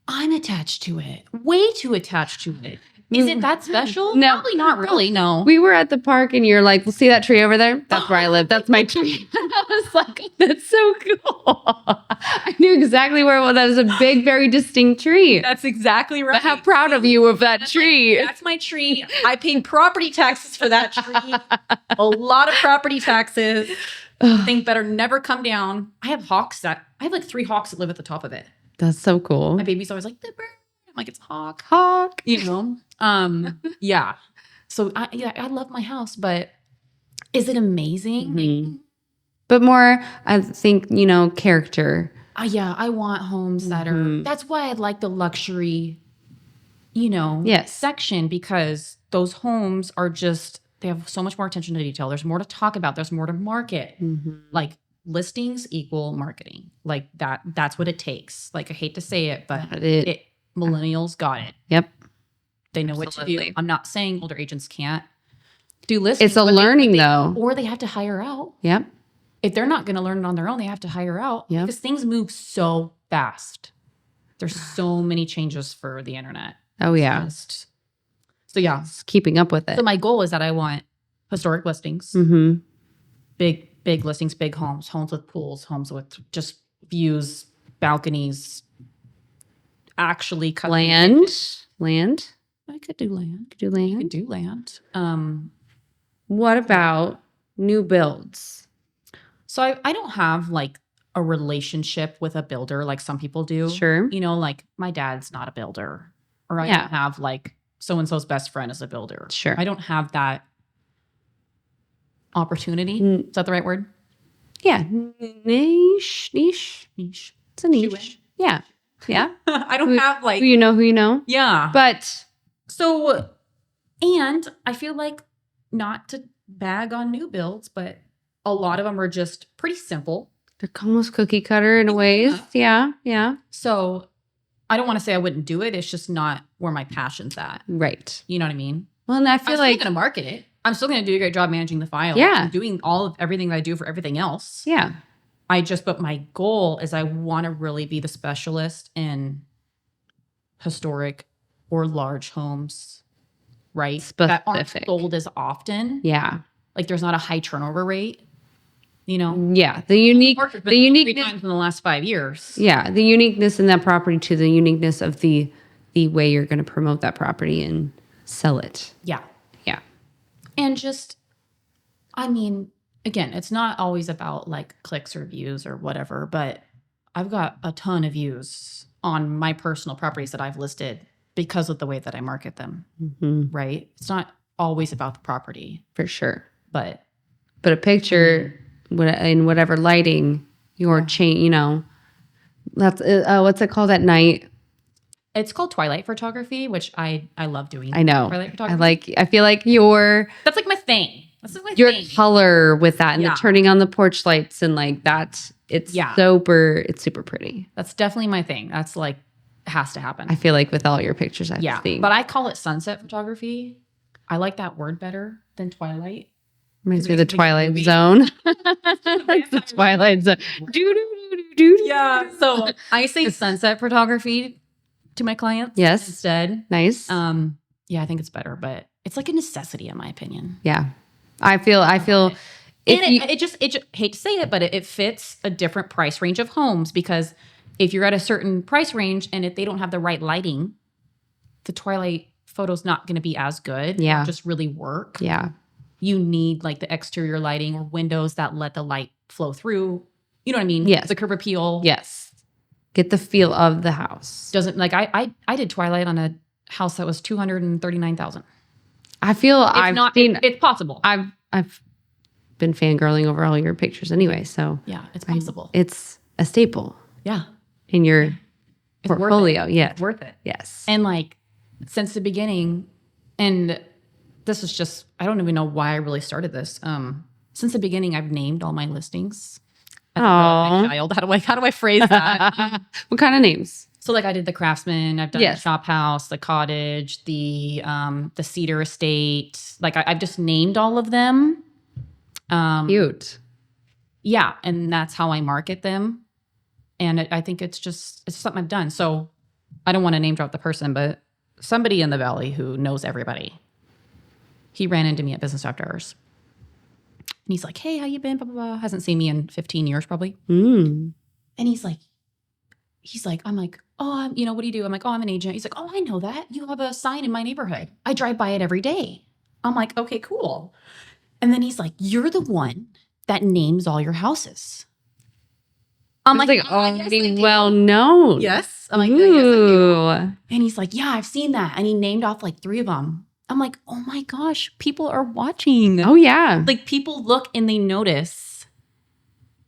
I'm attached to it. Way too attached to it. Is it that special? No. Probably not really, no. We were at the park and you're like, well, see that tree over there? That's where I live. That's my tree. I was like, that's so cool. I knew exactly where it was. That was a big, very distinct tree. That's exactly right. But how proud of you of that tree. That's my tree. I paid property taxes for that tree. A lot of property taxes. Thing better never come down. I have I have like 3 hawks that live at the top of it. That's so cool. My baby's always like, the bird. I'm like, it's a hawk. Hawk. You know? Yeah. So I love my house, but is it amazing? But more, I think, character. Yeah, I want homes that are, that's why I like the luxury, Yes. section, because those homes are just, they have so much more attention to detail. There's more to talk about. There's more to market. Like, listings equal marketing. Like, that's what it takes. Like, I hate to say it, but millennials got it. Yep. They know what to do. I'm not saying older agents can't do listings. It's a learning, though. Or they have to hire out. Yep. If they're not going to learn it on their own, they have to hire out. Yep. Because things move so fast. There's so many changes for the internet. Oh, yeah. So, yeah. Just keeping up with it. So my goal is that I want historic listings, big listings, big homes with pools, homes with just views, balconies, actually cut Land. I could do land. Could do land. I could do land. What about new builds? So I don't have like a relationship with a builder like some people do. Sure. Like my dad's not a builder, or I don't have like so-and-so's best friend is a builder. Sure. I don't have that opportunity. Is that the right word? Yeah. Niche. It's a niche. Shoe-in. Yeah. Yeah. I don't have like, who you know. Yeah. But So, and I feel like, not to bag on new builds, but a lot of them are just pretty simple. they're almost cookie cutter in ways. Yeah. So I don't want to say I wouldn't do it. It's just not where my passion's at. Right. You know what I mean? Well, and I I'm feel still like going to market it. I'm still going to do a great job managing the file. Yeah. I'm doing everything that I do for everything else. yeah. But my goal is I want to really be the specialist in historic or large homes, right? That aren't Specific. sold as often. Yeah. Like, there's not a high turnover rate, Yeah. The 3 uniqueness. times in the last 5 years. Yeah. The uniqueness in that property to the uniqueness of the way you're going to promote that property and sell it. Yeah. Yeah. And just, again, it's not always about like clicks or views or whatever, but I've got a ton of views on my personal properties that I've listed because of the way that I market them, right? It's not always about the property, For sure. but But a picture in whatever lighting your that's what's it called at night? it's called twilight photography, which I love doing. I know. Twilight photography. I feel like your That's like my thing. That's like my thing. color with that and Yeah. the turning on the porch lights and like that. It's Yeah. super pretty. That's definitely my thing. That's like has to happen. I feel like with all your pictures I've seen. But I call it sunset photography. I like that word better than twilight. Reminds me of the Twilight Zone. It's the Twilight Zone. Yeah. So I say sunset photography to my clients instead. Nice. Yeah, I think it's better, but it's like a necessity in my opinion. Yeah. I feel and it just hate to say it, but it fits a different price range of homes, because if you're at a certain price range and if they don't have the right lighting, the twilight photo's not going to be as good. Yeah. Or just really work. Yeah. You need like the exterior lighting or windows that let the light flow through. You know what I mean? Yes. The curb appeal. Yes. Get the feel of the house. Doesn't like I did twilight on a house that was $239,000. I feel it's possible. I've been fangirling over all your pictures anyway, so yeah, it's possible. It's a staple. Yeah. In your portfolio. Yeah. It's worth it. Yes. And like since the beginning, and this is just, I don't even know why I really started this. Since the beginning, I've named all my listings. Oh, child. How do I phrase that? What kind of names? So like I did the Craftsman, I've done the Shop House, the Cottage, the Cedar Estate. Like I've just named all of them. Cute. Yeah, and that's how I market them. And I think it's something I've done. So I don't want to name drop the person, but somebody in the Valley who knows everybody, he ran into me at Business After Hours. And he's like, hey, how you been? Blah, blah, blah. Hasn't seen me in 15 years probably. Mm. And he's like, I'm like, oh, what do you do? I'm like, oh, I'm an agent. He's like, oh, I know that. You have a sign in my neighborhood. I drive by it every day. I'm like, okay, cool. And then he's like, you're the one that names all your houses. I'm like, already well known. Yes. I'm like, yes, I do. And he's like, yeah, I've seen that. And he named off like 3 of them. I'm like, oh my gosh, people are watching. Oh, yeah. Like people look and they notice.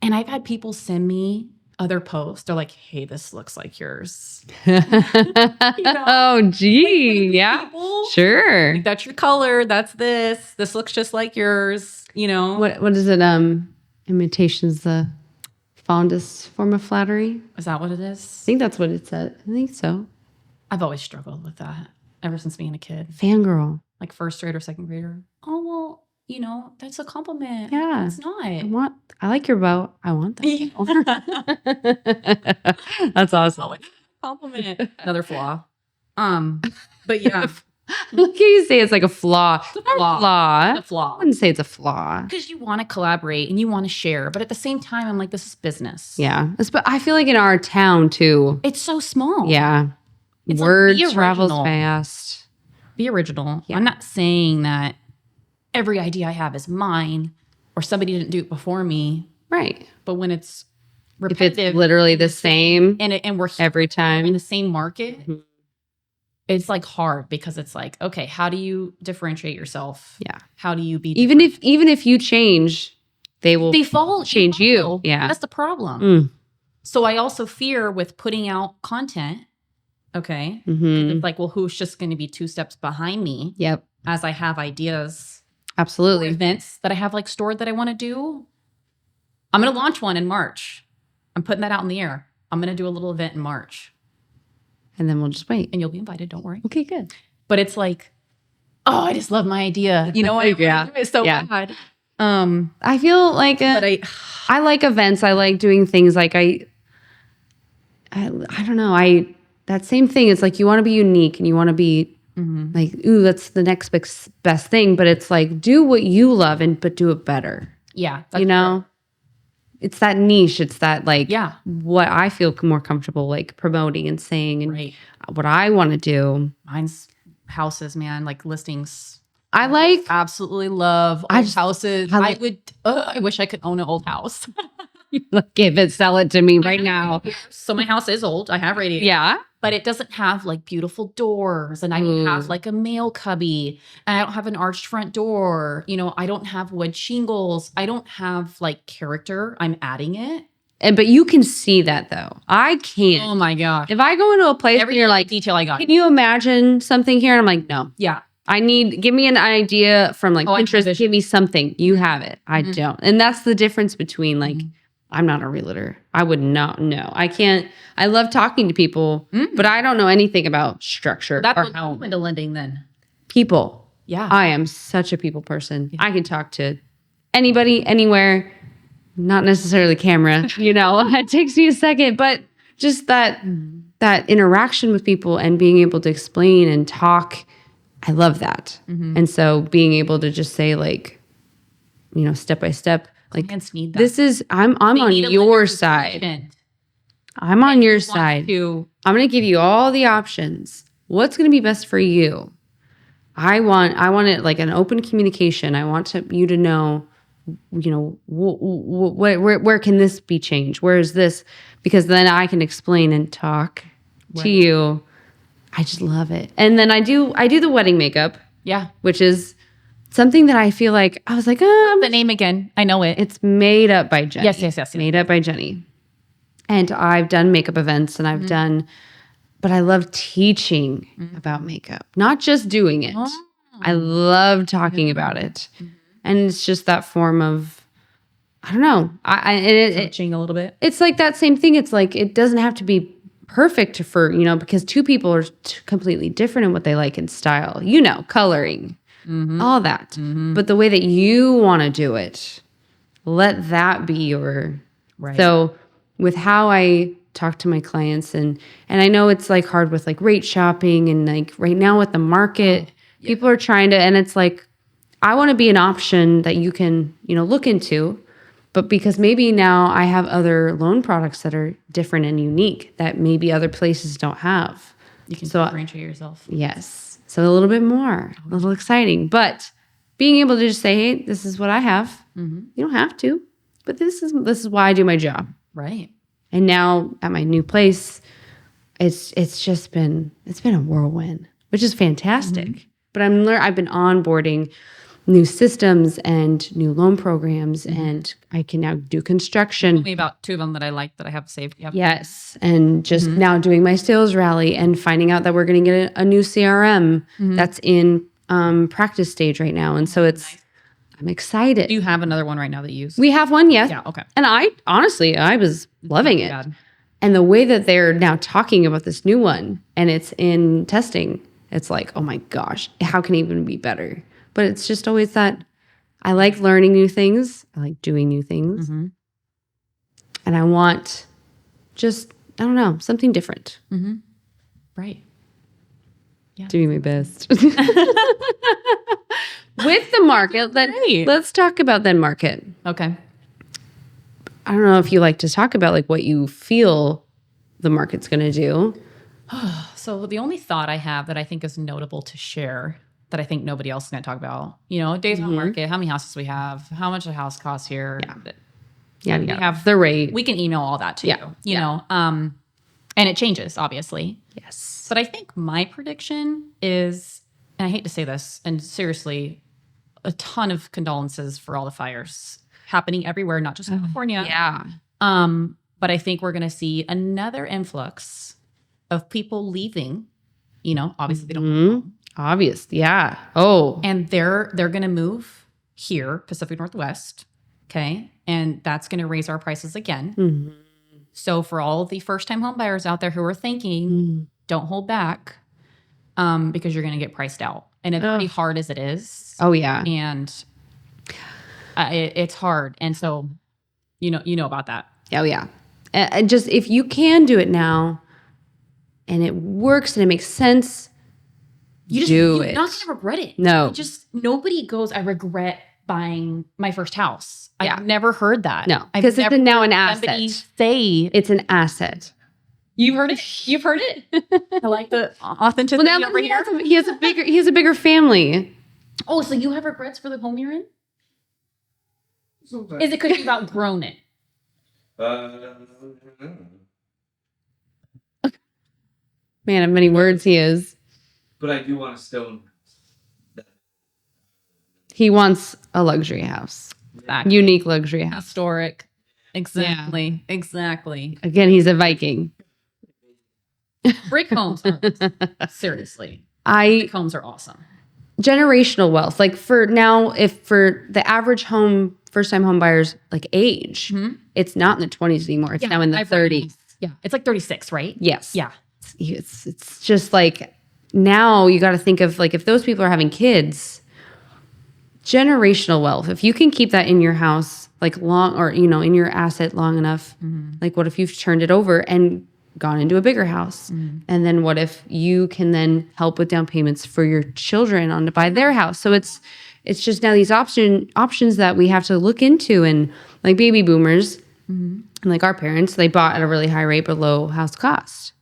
And I've had people send me other posts. They're like, hey, this looks like yours. Oh, gee. Yeah. People, sure. like, that's your color. That's this. This looks just like yours. What is it? Imitation's the fondest form of flattery. Is that what it is? I think that's what it said. I think so. I've always struggled with that ever since being a kid. Fangirl. Like first grade or second grader. Oh, well, that's a compliment. Yeah. It's not. I like your bow. I want that. That's awesome. Compliment. Another flaw. But yeah. Look how you say it's like a flaw. It's a flaw. It's a flaw. I wouldn't say it's a flaw. Because you want to collaborate and you want to share. But at the same time, I'm like, this is business. Yeah. But I feel like in our town too. It's so small. Yeah. It's Word like, travels fast. Be original. Yeah. I'm not saying that every idea I have is mine or somebody didn't do it before me. Right. But when it's repetitive. If it's literally the same and we're every time in the same market, it's like hard because it's like, okay, how do you differentiate yourself? Yeah. How do you be even if you change, they will change you. Yeah. That's the problem. So I also fear with putting out content. Okay. It's like, well, who's just going to be 2 steps behind me? Yep. As I have ideas. Absolutely. Events that I have like stored that I want to do. I'm going to launch one in March. I'm putting that out in the air. I'm going to do a little event in March. And then we'll just wait. And you'll be invited. Don't worry. Okay, good. But it's like, oh, I just love my idea. I want to do it so bad. I feel like I like events. I like doing things like I don't know. That same thing. It's like you want to be unique and you want to be like, ooh, that's the next best thing. But it's like, do what you love but do it better. Yeah. True. It's that niche. It's that what I feel more comfortable like promoting and saying and what I want to do. Mine's houses, man, like listings. I absolutely love old houses. I wish I could own an old house. Sell it to me right now. So my house is old. I have radiators. Yeah. But it doesn't have like beautiful doors. And I don't have like a mail cubby. And I don't have an arched front door. I don't have wood shingles. I don't have like character. I'm adding it. But you can see that though. I can't. Oh my gosh. If I go into a place and you're like, detail I got. Can you imagine something here? And I'm like, no. Yeah. Give me an idea from like Pinterest. Give me something. You have it. I don't. And that's the difference between like I'm not a realtor. I would not know. I can't. I love talking to people, but I don't know anything about structure That's or what how you into lending then. people. Yeah. I am such a people person. I can talk to anybody, anywhere, not necessarily camera, it takes me a second, but just that interaction with people and being able to explain and talk, I love that. And so being able to just say like, step by step, like Clients need that. this is, I'm on your side. I'm on your side. I'm going to give you all the options. What's going to be best for you? I want it like an open communication. I want you to know, where can this be changed? Where is this? Because then I can explain and talk to you. I just love it. And then I do the wedding makeup. Yeah. Which is something that I feel like I was like, the name again. I know it. It's made up by Jenny. Yes. Made up by Jenny. And I've done makeup events and I've done, but I love teaching about makeup, not just doing it. Oh. I love talking about it. And it's just that form of, I don't know. Coaching a little bit. It's like that same thing. It's like, it doesn't have to be perfect for, because two people are completely different in what they like in style, coloring, all that. But the way that you want to do it, let that be your, so with how I talk to my clients and I know it's like hard with like rate shopping and like right now with the market, people are trying to, and it's like, I want to be an option that you can, look into, but because maybe now I have other loan products that are different and unique that maybe other places don't have. You can differentiate yourself. Yes. So a little bit more, a little exciting, but being able to just say, hey, this is what I have. You don't have to, but this is why I do my job. Right. And now at my new place, it's been a whirlwind, which is fantastic. But I've been onboarding new systems and new loan programs, and I can now do construction. Tell me about 2 of them that I like that I have saved. Yep. Yes, and just now doing my sales rally and finding out that we're going to get a new CRM that's in practice stage right now, and so I'm excited. Do you have another one right now that you use? We have one, yes. Yeah, okay. And I was loving it. Bad. And the way that they're now talking about this new one and it's in testing, it's like, oh my gosh, how can it even be better? But it's just always that I like learning new things. I like doing new things. And I want just, I don't know, something different. Right. Yeah. Doing my best. With the market, let's talk about that market. Okay. I don't know if you like to talk about like what you feel the market's going to do. So the only thought I have that I think is notable to share that I think nobody else is going to talk about, days on market, how many houses we have, how much a house costs here. Yeah. We have the rate. We can email all that to you, know, and it changes obviously. Yes. But I think my prediction is, and I hate to say this, and seriously, a ton of condolences for all the fires happening everywhere, not just California. Yeah. But I think we're going to see another influx of people leaving, obviously they don't have a home. Obvious. Yeah. Oh. And they're going to move here, Pacific Northwest. Okay. And that's going to raise our prices again. So for all the first-time home buyers out there who are thinking, don't hold back because you're going to get priced out. And it's pretty hard as it is. Oh, yeah. And it's hard. And so, you know about that. Oh, yeah. And just if you can do it now and it works and it makes sense, you're not going to regret it. No. Nobody goes, I regret buying my first house. I've never heard that. No, because it's now an asset. Somebody say it's an asset. You've heard it. I like the authenticity. Well, now he has a bigger family. Oh, so you have regrets for the home you're in? Is it because you've outgrown it? Man of many words he is. But I do want a stone. He wants a luxury house. Exactly. Unique luxury house. Historic. Exactly. Yeah. Exactly. Again, he's a Viking. Brick homes are seriously. Brick homes are awesome. Generational wealth. Like for now, if for the average first time home buyers like age, it's not in the 20s anymore. It's now in the 30s. Yeah. It's like 36, right? Yes. Yeah. It's just like now you got to think of like if those people are having kids, generational wealth. If you can keep that in your house like long or in your asset long enough, like what if you've turned it over and gone into a bigger house? And then what if you can then help with down payments for your children on to buy their house? So it's just now these options that we have to look into. And like baby boomers and like our parents, they bought at a really high rate below house cost.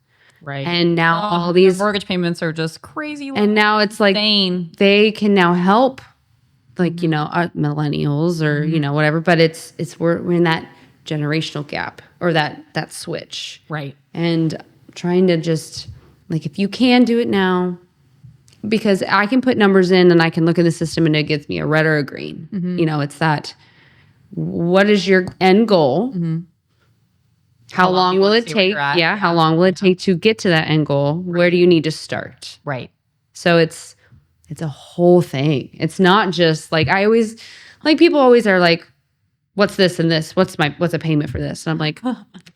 Right. And now all these mortgage payments are just crazy. And now it's like they can now help like, millennials or, whatever. But we're in that generational gap or that switch. Right. And trying to just like, if you can do it now, because I can put numbers in and I can look at the system and it gives me a red or a green. It's that, what is your end goal? How long will it take? Yeah. How long will it take to get to that end goal? Right. Where do you need to start? Right. So it's a whole thing. It's not just like, people always are like, what's this and this? What's a payment for this? And I'm like,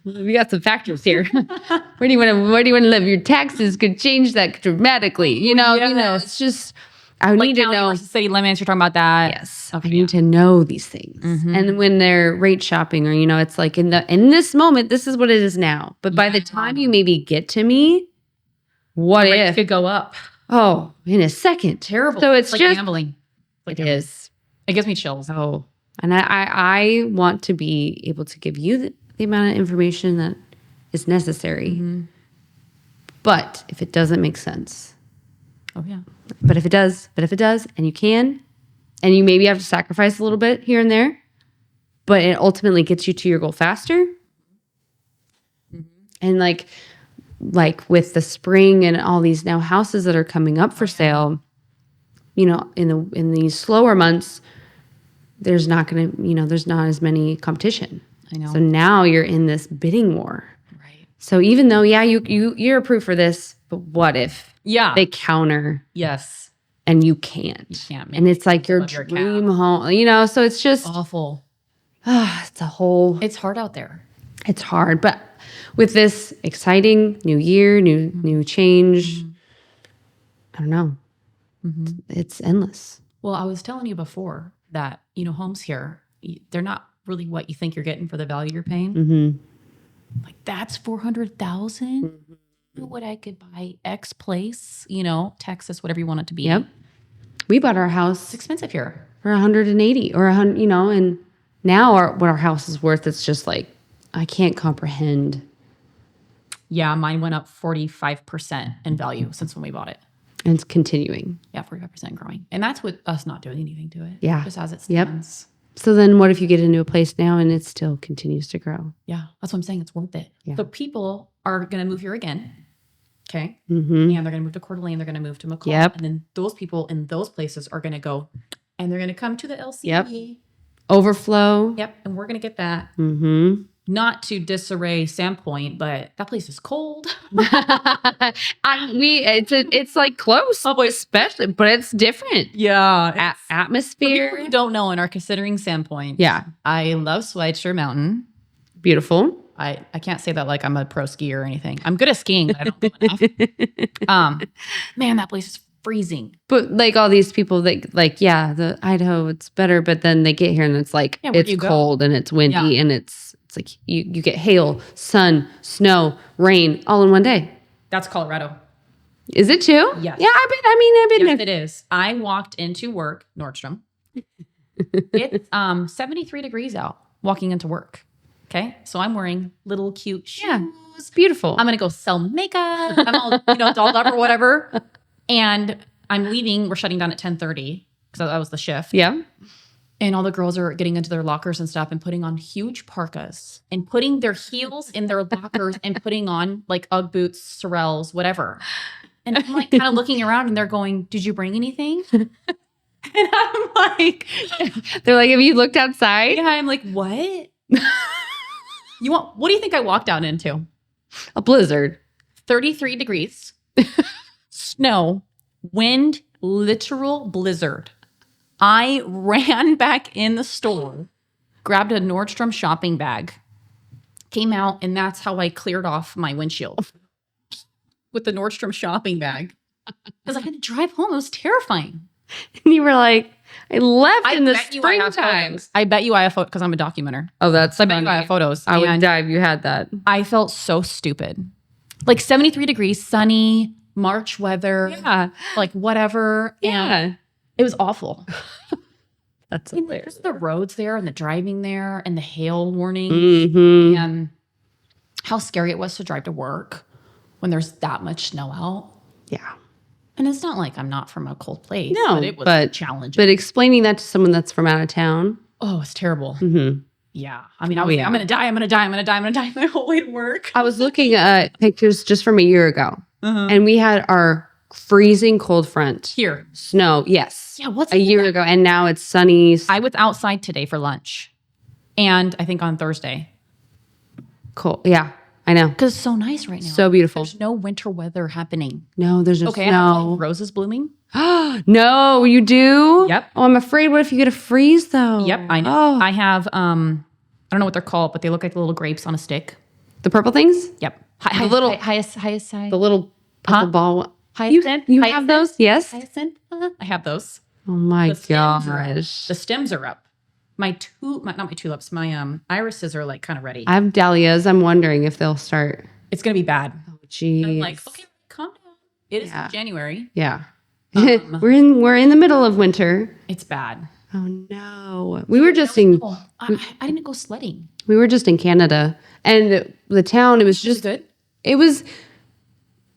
we got some factors here. Where do you want to live? Your taxes could change that dramatically. It's just, I need to know. City limits, you're talking about that. Yes. Okay, I need to know these things. And when they're rate shopping or, it's like in this moment, this is what it is now. But by the time you maybe get to me, what if it could go up? Oh, in a second. Terrible. So it's like just gambling. It is. It gives me chills. Oh, and I want to be able to give you the amount of information that is necessary. But if it doesn't make sense. Oh, yeah. But if it does, and you can, and you maybe have to sacrifice a little bit here and there, but it ultimately gets you to your goal faster. And like with the spring and all these now houses that are coming up for sale, in these slower months, there's not as many competition. I know. So now you're in this bidding war. Right. So even though, you're approved for this, but what if they counter? Yes. And you can't. You can't. And it's like your dream home, so it's just awful. It's hard out there. It's hard. But with this exciting new year, new change, I don't know. It's endless. Well, I was telling you before that, homes here, they're not really what you think you're getting for the value you're paying. Like that's $400,000. What I could buy X place, Texas, whatever you want it to be. Yep. We bought our house. It's expensive here for 180 or 100, and now what our house is worth, it's just like, I can't comprehend. Yeah. Mine went up 45% in value since when we bought it. And it's continuing. Yeah. 45% growing. And that's with us not doing anything to it. Yeah. Just as it stands. Yep. So then what if you get into a place now and it still continues to grow? Yeah. That's what I'm saying. It's worth it. Yeah. So people are going to move here again. Okay. Mm-hmm. And they're going to move to Coeur d'Alene. They're going to move to McCall. Yep. And then those people in those places are going to go and they're going to come to the LCE. Yep. Overflow. Yep. And we're going to get that. Mm-hmm. Not to disarray Sandpoint, but that place is cold. It's like close, especially, but it's different. Yeah. Atmosphere. For people who don't know and are considering Sandpoint. Yeah. I love Swideshire Mountain. Beautiful. I can't say that like I'm a pro skier or anything. I'm good at skiing, but I don't do enough. Man, that place is freezing. But like all these people that the Idaho, it's better, but then they get here and it's like it's cold and it's windy and it's like you get hail, sun, snow, rain all in one day. That's Colorado. Is it too? Yes. Yeah, I've been yes, there. It is. I walked into work, Nordstrom. It's 73 degrees out walking into work. Okay. So I'm wearing little cute shoes. Yeah, it's beautiful. I'm going to go sell makeup. I'm all, dolled up or whatever. And I'm leaving. We're shutting down at 10:30 because that was the shift. Yeah. And all the girls are getting into their lockers and stuff and putting on huge parkas and putting their heels in their lockers and putting on like Ugg boots, Sorels, whatever. And I'm like kind of looking around and they're going, "Did you bring anything?" And I'm like, they're like, "Have you looked outside?" Yeah. I'm like, "What? What do you think I walked out into?" A blizzard. 33 degrees, snow, wind, literal blizzard. I ran back in the store, grabbed a Nordstrom shopping bag, Came out, and that's how I cleared off my windshield with the Nordstrom shopping bag. Because I had to drive home. It was terrifying. And you were like, I left in the bet you I have springtime. photos. I bet you I have photos because I'm a documenter. Oh, that's So I bet funny. you I have photos. I would And die if you had that. I felt so stupid. Like 73 degrees, sunny, March weather, Yeah. like whatever. And Yeah. it was awful. That's And hilarious. there's the roads there and the driving there and the hail warning Mm-hmm. and how scary it was to drive to work when there's that much snow out. Yeah. And it's not like I'm not from a cold place. No, but it was but- challenging. But explaining that to someone that's from out of town. Oh, it's terrible. Mm-hmm. Yeah. I mean, I was yeah. like, I'm going to die. I'm going to die. I'm going to die. I'm going to die my whole way to work. I was looking at pictures just from a year ago, and we had our freezing cold front. Here. Snow, yes. Yeah. What's A year ago, and now it's sunny. I was outside today for lunch. And I think on Thursday. Cold. Yeah, I know. Because it's so nice right now. So beautiful. There's no winter weather happening. No, there's no Okay. I have snow. roses blooming. No, you do? Yep. Oh, I'm afraid. What if you get a freeze, though? Yep. I know. Oh, I have, I don't know what they're called, but they look like little grapes on a stick. the purple things? Yep. The little- Highest. The little purple Huh? ball. Hyacinth? You have Hyacinth? those? Yes. Hyacinth? I have those. Oh my The stems are up. gosh. The stems are up. Not my tulips. My irises are like kind of ready. I have dahlias. I'm wondering if they'll start. It's gonna be bad. Oh, geez. I'm like, okay, calm down. It is Yeah. January. Yeah. Um, we're in the middle of winter. It's bad. Oh no. We were just in I didn't go sledding. Canada, and the town, it was Was just it good? it was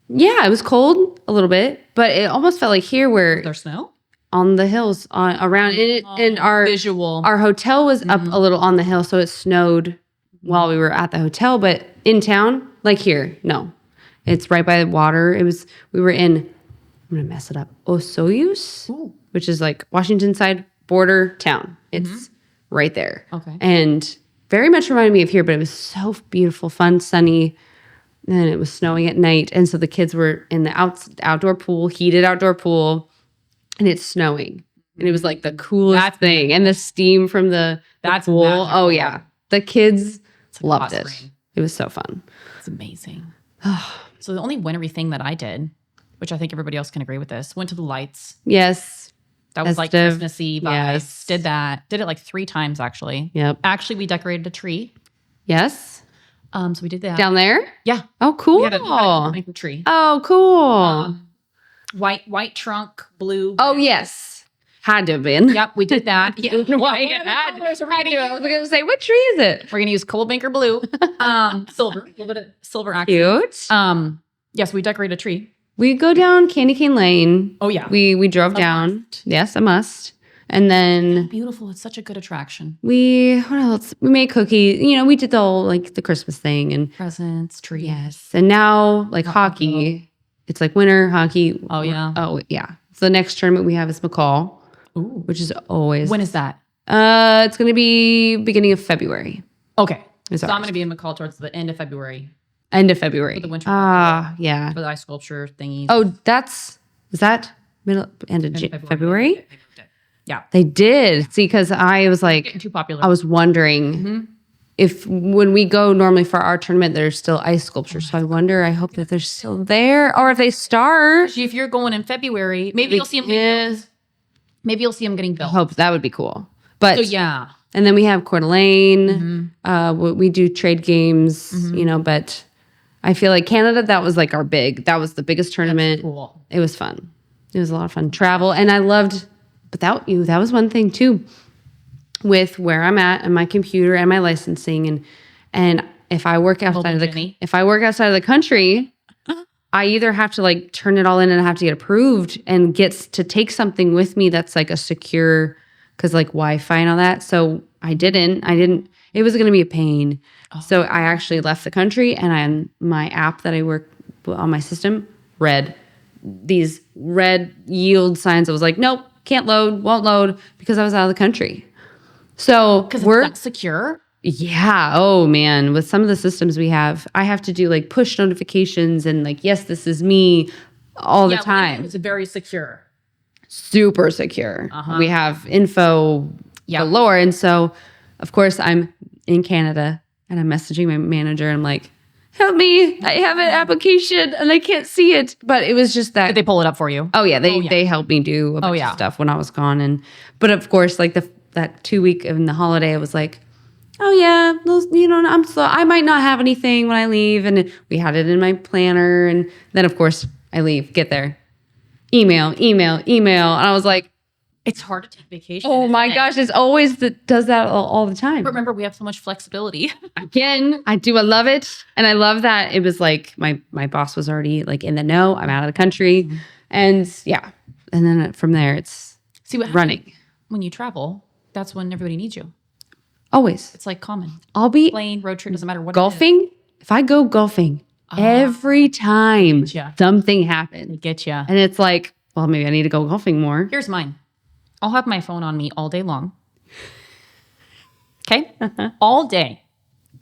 yeah, it was cold a little bit, but it almost felt like here where There's snow. on the hills around it, and our Visual. hotel was up a little on the hill, so it snowed while we were at the hotel, but in town, like here, no. It's right by the water. We were in, I'm going to mess it up, Osoyoos, Ooh. which is like Washington side border town. It's right there. Okay. And very much reminded me of here, but it was so beautiful, fun, sunny. And it was snowing at night. And so the kids were in the outdoor pool, heated outdoor pool, and it's snowing. And it was like the coolest That's thing. And the steam from the That's pool. magical. Oh, yeah. The kids like loved hot it. spring. It was so fun. It's amazing. So the only wintry thing that I did, which I think everybody else can agree with this, went to the lights. Yes. That was like Festive. Christmassy vibes. Yes. Did that. Did it like 3 times actually. Yep. Actually, we decorated a tree. Yes. So we did that. Down there? Yeah. Oh, cool. We had a maple tree. Oh, cool. White trunk, blue. Oh, yes. Had to have been. Yep, we did that. I don't know why it had. I was going to say, what tree is it? We're gonna use Cold Banker blue, silver, a little bit of silver accent. Cute. Yes, we decorated a tree. We go down Candy Cane Lane. Oh yeah, We drove down. must. Yes, a must. And then beautiful. It's such a good attraction. what else? We made cookies. We did the whole like the Christmas thing, and Presents, tree. yes. And now like hockey, it's like winter hockey. Oh yeah. Oh yeah. So the next tournament we have is McCall, Ooh. which is always When is that? It's going to be beginning of February. Okay. It's So I'm ours. gonna be in McCall towards the end of February End of February. For the winter Yeah. for the ice sculpture thingy. Oh, is that end of February? Yeah. They did. See, because I was like, Getting too popular. I was wondering if when we go normally for our tournament, there's still ice sculptures. So I hope that they're still there, or if they start. If you're going in February, maybe you'll see them. Maybe you'll see them getting I built. hope that would be cool. But So yeah. and then we have Coeur d'Alene. We do trade games, but I feel like Canada, that was like that was the biggest tournament. Cool. It was fun. It was a lot of fun. Travel. And I loved, but that was one thing too, with where I'm at and my computer and my licensing. And if I work outside of the country, I either have to like turn it all in and I have to get approved and gets to take something with me that's like a secure, because like Wi-Fi and all that. So I didn't, it was going to be a pain. So I actually left the country, and my app that I work on my system, these red yield signs. I was like, nope, can't load, won't load, because I was out of the country. So Because it's not secure. yeah. Oh man. With some of the systems we have, I have to do like push notifications and like, yes, this is me all the time. It's very secure. Super secure. We have info galore. And so of course I'm in Canada And I'm messaging my manager. And I'm like, help me. I have an application and I can't see it. But it was just that. Did they pull it up for you? Oh, yeah. They helped me do a bunch of stuff when I was gone. But of course, like that 2 week in the holiday, I was like, oh, yeah, those, I might not have anything when I leave. And we had it in my planner. And then, of course, I leave, get there. Email. And I was like, it's hard to take vacation. oh my gosh, it's always does that all the time. But remember, we have so much flexibility. Again, I love it. And I love that it was like my boss was already like in the know. I'm out of the country. Mm-hmm. And yeah. And then from there, it's what running. When you travel, that's when everybody needs you. Always. It's like common. I'll be plane, road trip, doesn't matter what golfing. It is. If I go golfing, every time something happens. They get you. And it's like, well, maybe I need to go golfing more. Here's mine. I'll have my phone on me all day long. Okay? All day.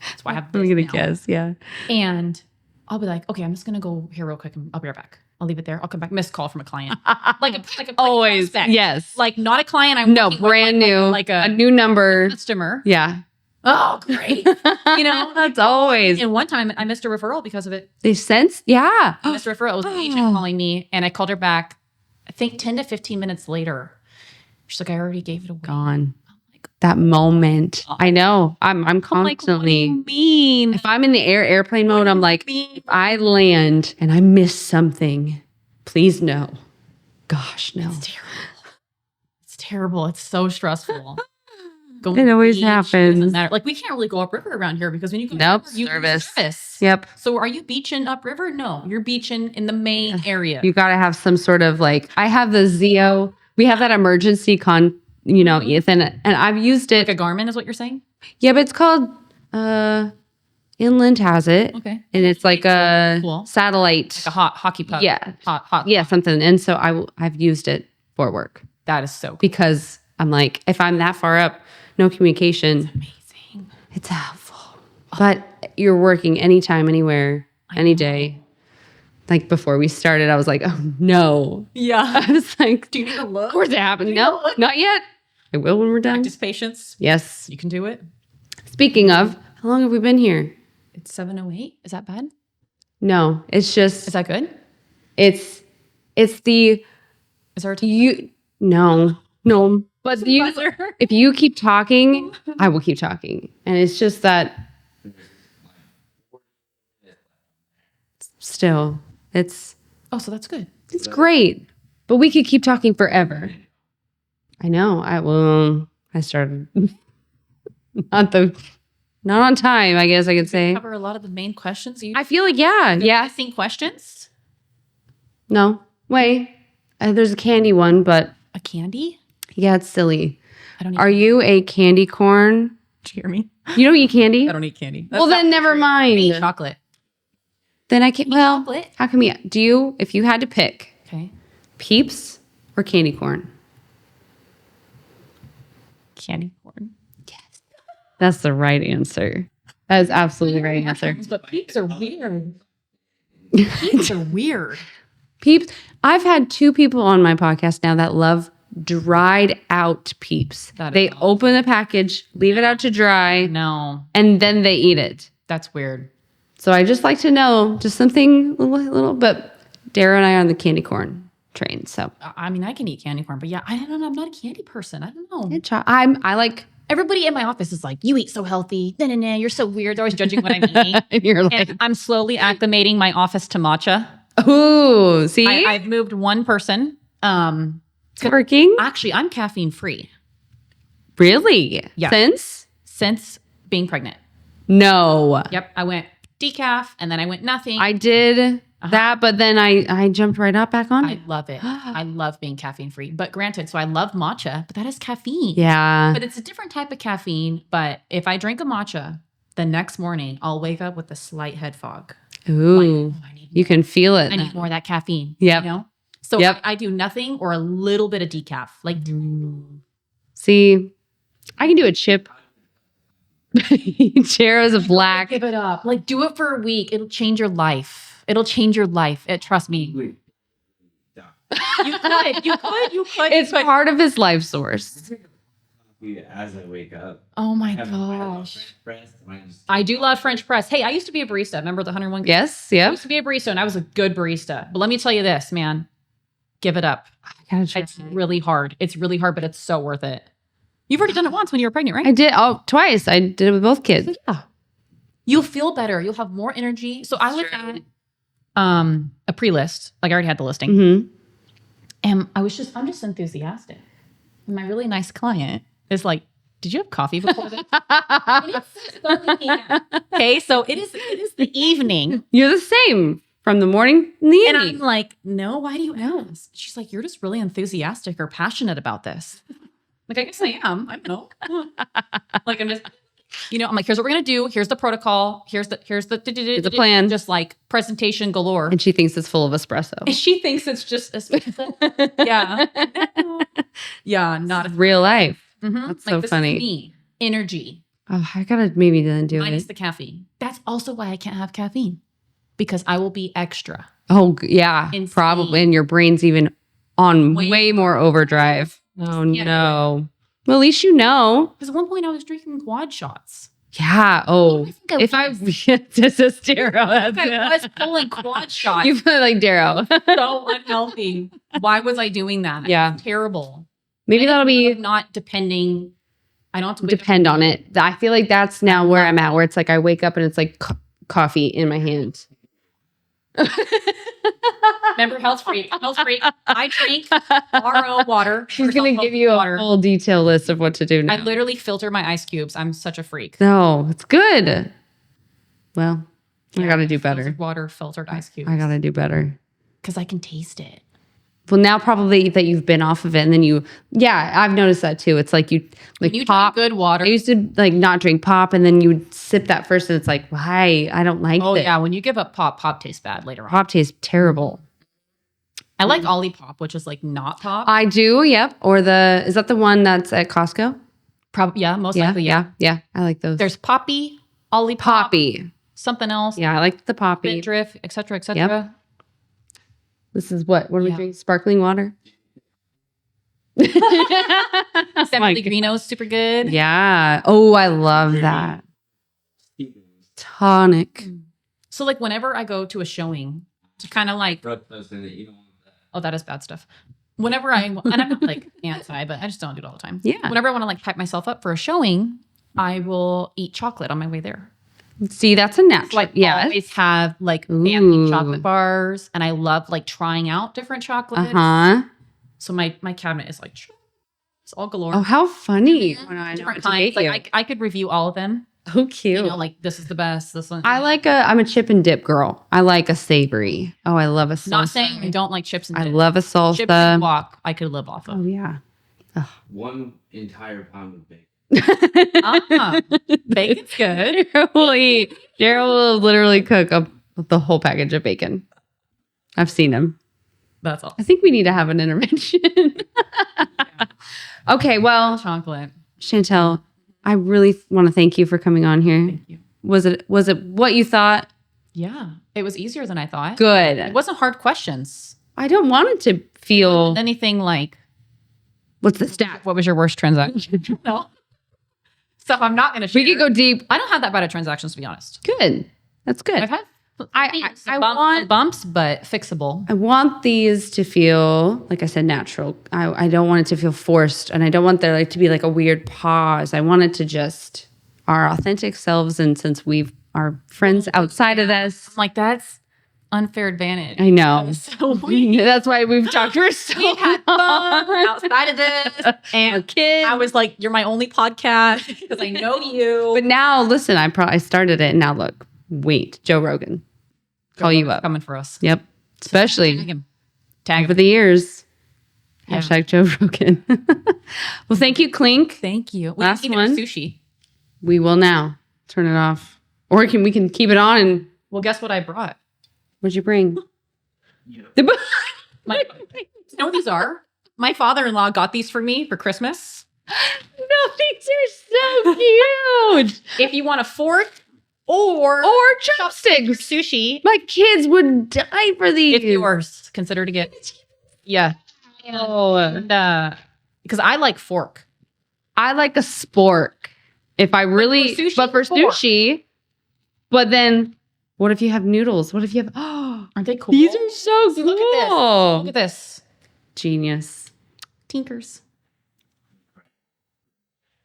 That's why I have this I'm going to now. guess, yeah. And I'll be like, okay, I'm just going to go here real quick and I'll be right back. I'll leave it there. I'll come back. Missed call from a client. like always, prospect. Yes. Like not a client. I'm brand new. Like a new number. Customer. Yeah. Oh, great. That's always. And one time I missed a referral because of it. They sense? Yeah. I missed a referral. It was an agent calling me and I called her back, I think 10 to 15 minutes later. She's like, I already gave it away. Gone. That moment. I know. I'm constantly. Like, what do you mean? If I'm in the airplane mode, I'm like, if I land and I miss something, please no. Gosh, no. It's terrible. It's so stressful. It always happens. Like we can't really go upriver around here because when you go service. Yep. So are you beaching upriver? No, you're beaching in the main area. You got to have some sort of like, I have the Zeo. We have that emergency Ethan, and I've used it. Like a Garmin is what you're saying? Yeah, but it's called, Inland has it. Okay. And it's like a satellite. Like a hockey puck. Yeah. Hot. Yeah, something. And so I've used it for work. That is so cool. Because I'm like, if I'm that far up, no communication. It's amazing. It's helpful. But you're working anytime, anywhere, any day. Like before we started, I was like, oh no. Yeah. I was like, do you need to look? Of course it happened. No, not yet. I will when we're done. Practice patience. Yes. You can do it. Speaking of, how long have we been here? It's 7:08. Is that bad? No, it's just. Is that good? It's the. Is there a time? No. But if you keep talking, I will keep talking. And it's just that. Still, it's. Oh, so that's good. It's great. But we could keep talking forever. I know. I started. Not on time, I guess I could say. Cover a lot of the main questions. I feel like, yeah. Missing questions? No. Wait. There's a candy one, but. A candy? Yeah, it's silly. Are eat you a candy corn? Did you hear me? You don't eat candy? I don't eat candy. Well, then never mind. I eat chocolate. Then I can't. Well, chocolate? How can we? If you had to pick, okay, Peeps or candy corn? Candy corn. Yes. That's the right answer. That is absolutely the right answer. But Peeps are weird. Peeps are weird. Peeps. I've had 2 people on my podcast now that love dried out Peeps. They open the package, leave it out to dry. No. And then they eat it. That's weird. So I just like to know just something little, but Dara and I are on the candy corn train. So I mean, I can eat candy corn, but yeah, I don't know. I'm not a candy person. I don't know. I like. Everybody in my office is like, you eat so healthy. Nah, you're so weird. They're always judging what I'm eating. And you're like, and I'm slowly acclimating my office to matcha. Ooh, see? I've moved one person. It's working. Actually, I'm caffeine free. Really? Yeah. Since being pregnant. No. Yep. I went decaf and then I went nothing. I did that, but then I jumped right up back on it. I love it. I love being caffeine free. But granted, so I love matcha, but that is caffeine. Yeah. But it's a different type of caffeine. But if I drink a matcha, the next morning I'll wake up with a slight head fog. Ooh. You can feel it. I need more of that caffeine. Yep. You know? So I do nothing or a little bit of decaf. Like, see, I can do a chip. Chero's a black. Give it up. Like, do it for a week. It'll change your life. Trust me. You could. It's part of his life source. coffee as I wake up. Oh my I love gosh. French press, and I just I do love French press. Hey, I used to be a barista. Remember the 101? Yes. I Yeah. used to be a barista and I was a good barista. But let me tell you this, man. Give it up. I gotta try. It's really hard. It's really hard, but it's so worth it. You've already done it once when you were pregnant, right? I did. Oh, twice. I did it with both kids. Yeah. You'll feel better. You'll have more energy. So I was at a pre-list. Like I already had the listing. Mm-hmm. And I'm just enthusiastic. And my really nice client is like, did you have coffee before this? Okay, so it is the evening. You're the same from the morning and the And I'm evening. like, no, why do you ask? She's like, you're just really enthusiastic or passionate about this. Like, I guess I am. I don't know. Like, I'm just, I'm like, here's what we're going to do. Here's the protocol. Here's the plan. Just like presentation galore. And she thinks it's full of espresso. And she thinks it's just espresso. Yeah. Yeah, not Real life. Mhm. That's Like, so this funny. is me. Energy. Oh, I gotta maybe then do Minus it. the caffeine. That's also why I can't have caffeine. Because I will be extra. Oh, yeah. Insane. Probably. And your brain's even on Way way more overdrive. Oh, Yeah. no. Well, at least you know. Because at one point I was drinking quad shots. Yeah. Oh, I think I if I was. this is Darrow. I was pulling quad shots. You feel like Darrow. So unhealthy. Why was I doing that? Yeah. It's terrible. Maybe that'll be Not depending. I don't have to wake up- depend on it. I feel like that's now where I'm at, where it's like I wake up and it's like coffee in my hand. Remember, health freak. I drink RO water. She's going to give you a full detail list of what to do now. I literally filter my ice cubes. I'm such a freak. No, it's good. Well, I got to do better. Filtered water, filtered ice cubes. I got to do better. Because I can taste it. Well, now probably that you've been off of it and then I've noticed that too. It's like you pop. Drink good water. I used to like not drink pop and then you would sip that first and it's like, why? I don't like Oh it. yeah, when you give up pop tastes bad later on. Pop tastes terrible. I like Olipop, which is like not pop. I do, yep. Or is that the one that's at Costco? Probably, yeah, most likely, yeah. Yeah. I like those. There's Poppy, Olipop, Poppy. something else, Yeah, I like the Poppy. Drift, etc., etc. This is what do we Yeah. drink? Sparkling water? Seven Greeno is super good. Yeah. Oh, I love that. Tonic. So like whenever I go to a showing, to kind of like, fructose in it. You don't want that. oh, that is bad stuff. Whenever and I'm not like anti, but I just don't do it all the time. Yeah. Whenever I want to like hype myself up for a showing, I will eat chocolate on my way there. See, that's a natural. Like always have like fancy Ooh. chocolate bars, and I love like trying out different chocolates. Uh-huh. So my cabinet is like it's all galore. Oh, how funny. When I know Different what to kinds. get you. Like I could review all of them. Oh, cute. Like this is the best. This one. I'm a chip and dip girl. I like a savory. Oh, I love a salsa. Not saying I don't like chips and I dip. love a salsa. Chips and guac. I could live off Oh, of. yeah. One entire pound of bacon. Bacon's good. Daryl will literally cook up the whole package of bacon. I've seen him. That's all. I think we need to have an intervention. Okay, well, Chocolate. Shantel, I really want to thank you for coming on here. Thank you. Was it what you thought? Yeah, it was easier than I thought. It Good. wasn't hard questions. I don't want it to feel. Anything like, What's the stat? what was your worst transaction? No. So I'm not going to share. We could go deep. I don't have that bad at transactions, to be honest. Good. That's good. I've had I some want bumps, but fixable. I want these to feel, like I said, natural. I don't want it to feel forced, and I don't want there to be like a weird pause. I want it to just our authentic selves. And since we are friends outside of this, I'm like, that's unfair advantage. I know. So That's why we've talked for so we had long. fun outside of this. Our And kids. I was like, you're my only podcast because I know you. But now, listen, I started it, and now look, wait, Joe Rogan, call you up. Coming for us. Yep, especially Tag him. Tag over him. the years. Yeah. Hashtag Joe Rogan. Well, thank you, Clink. Thank you. We Last can eat one. sushi. We will now turn it off, or we can keep it on. And Well, guess what I brought? what'd you bring? Yeah. The book. My, you know what these are? My father-in-law got these for me for Christmas. No, these are so cute. If you want a fork or Or chopsticks. sushi, My kids would die for these. if yours, consider to get. Yeah. Oh, And because I like fork. I like a spork. If I really, sushi, but for fork. sushi, but then what if you have noodles? What if you have, Aren't they cool? these are so cool. Look at this. Look at this. Genius. Tinkers.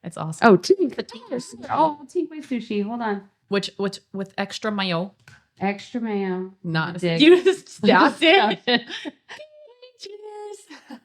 It's awesome. Oh, tink. The tinkers. Oh, tink my sushi. Hold on. Which with extra mayo. Extra mayo. Not Dick. you just stabbed it. Cheers. Cheers.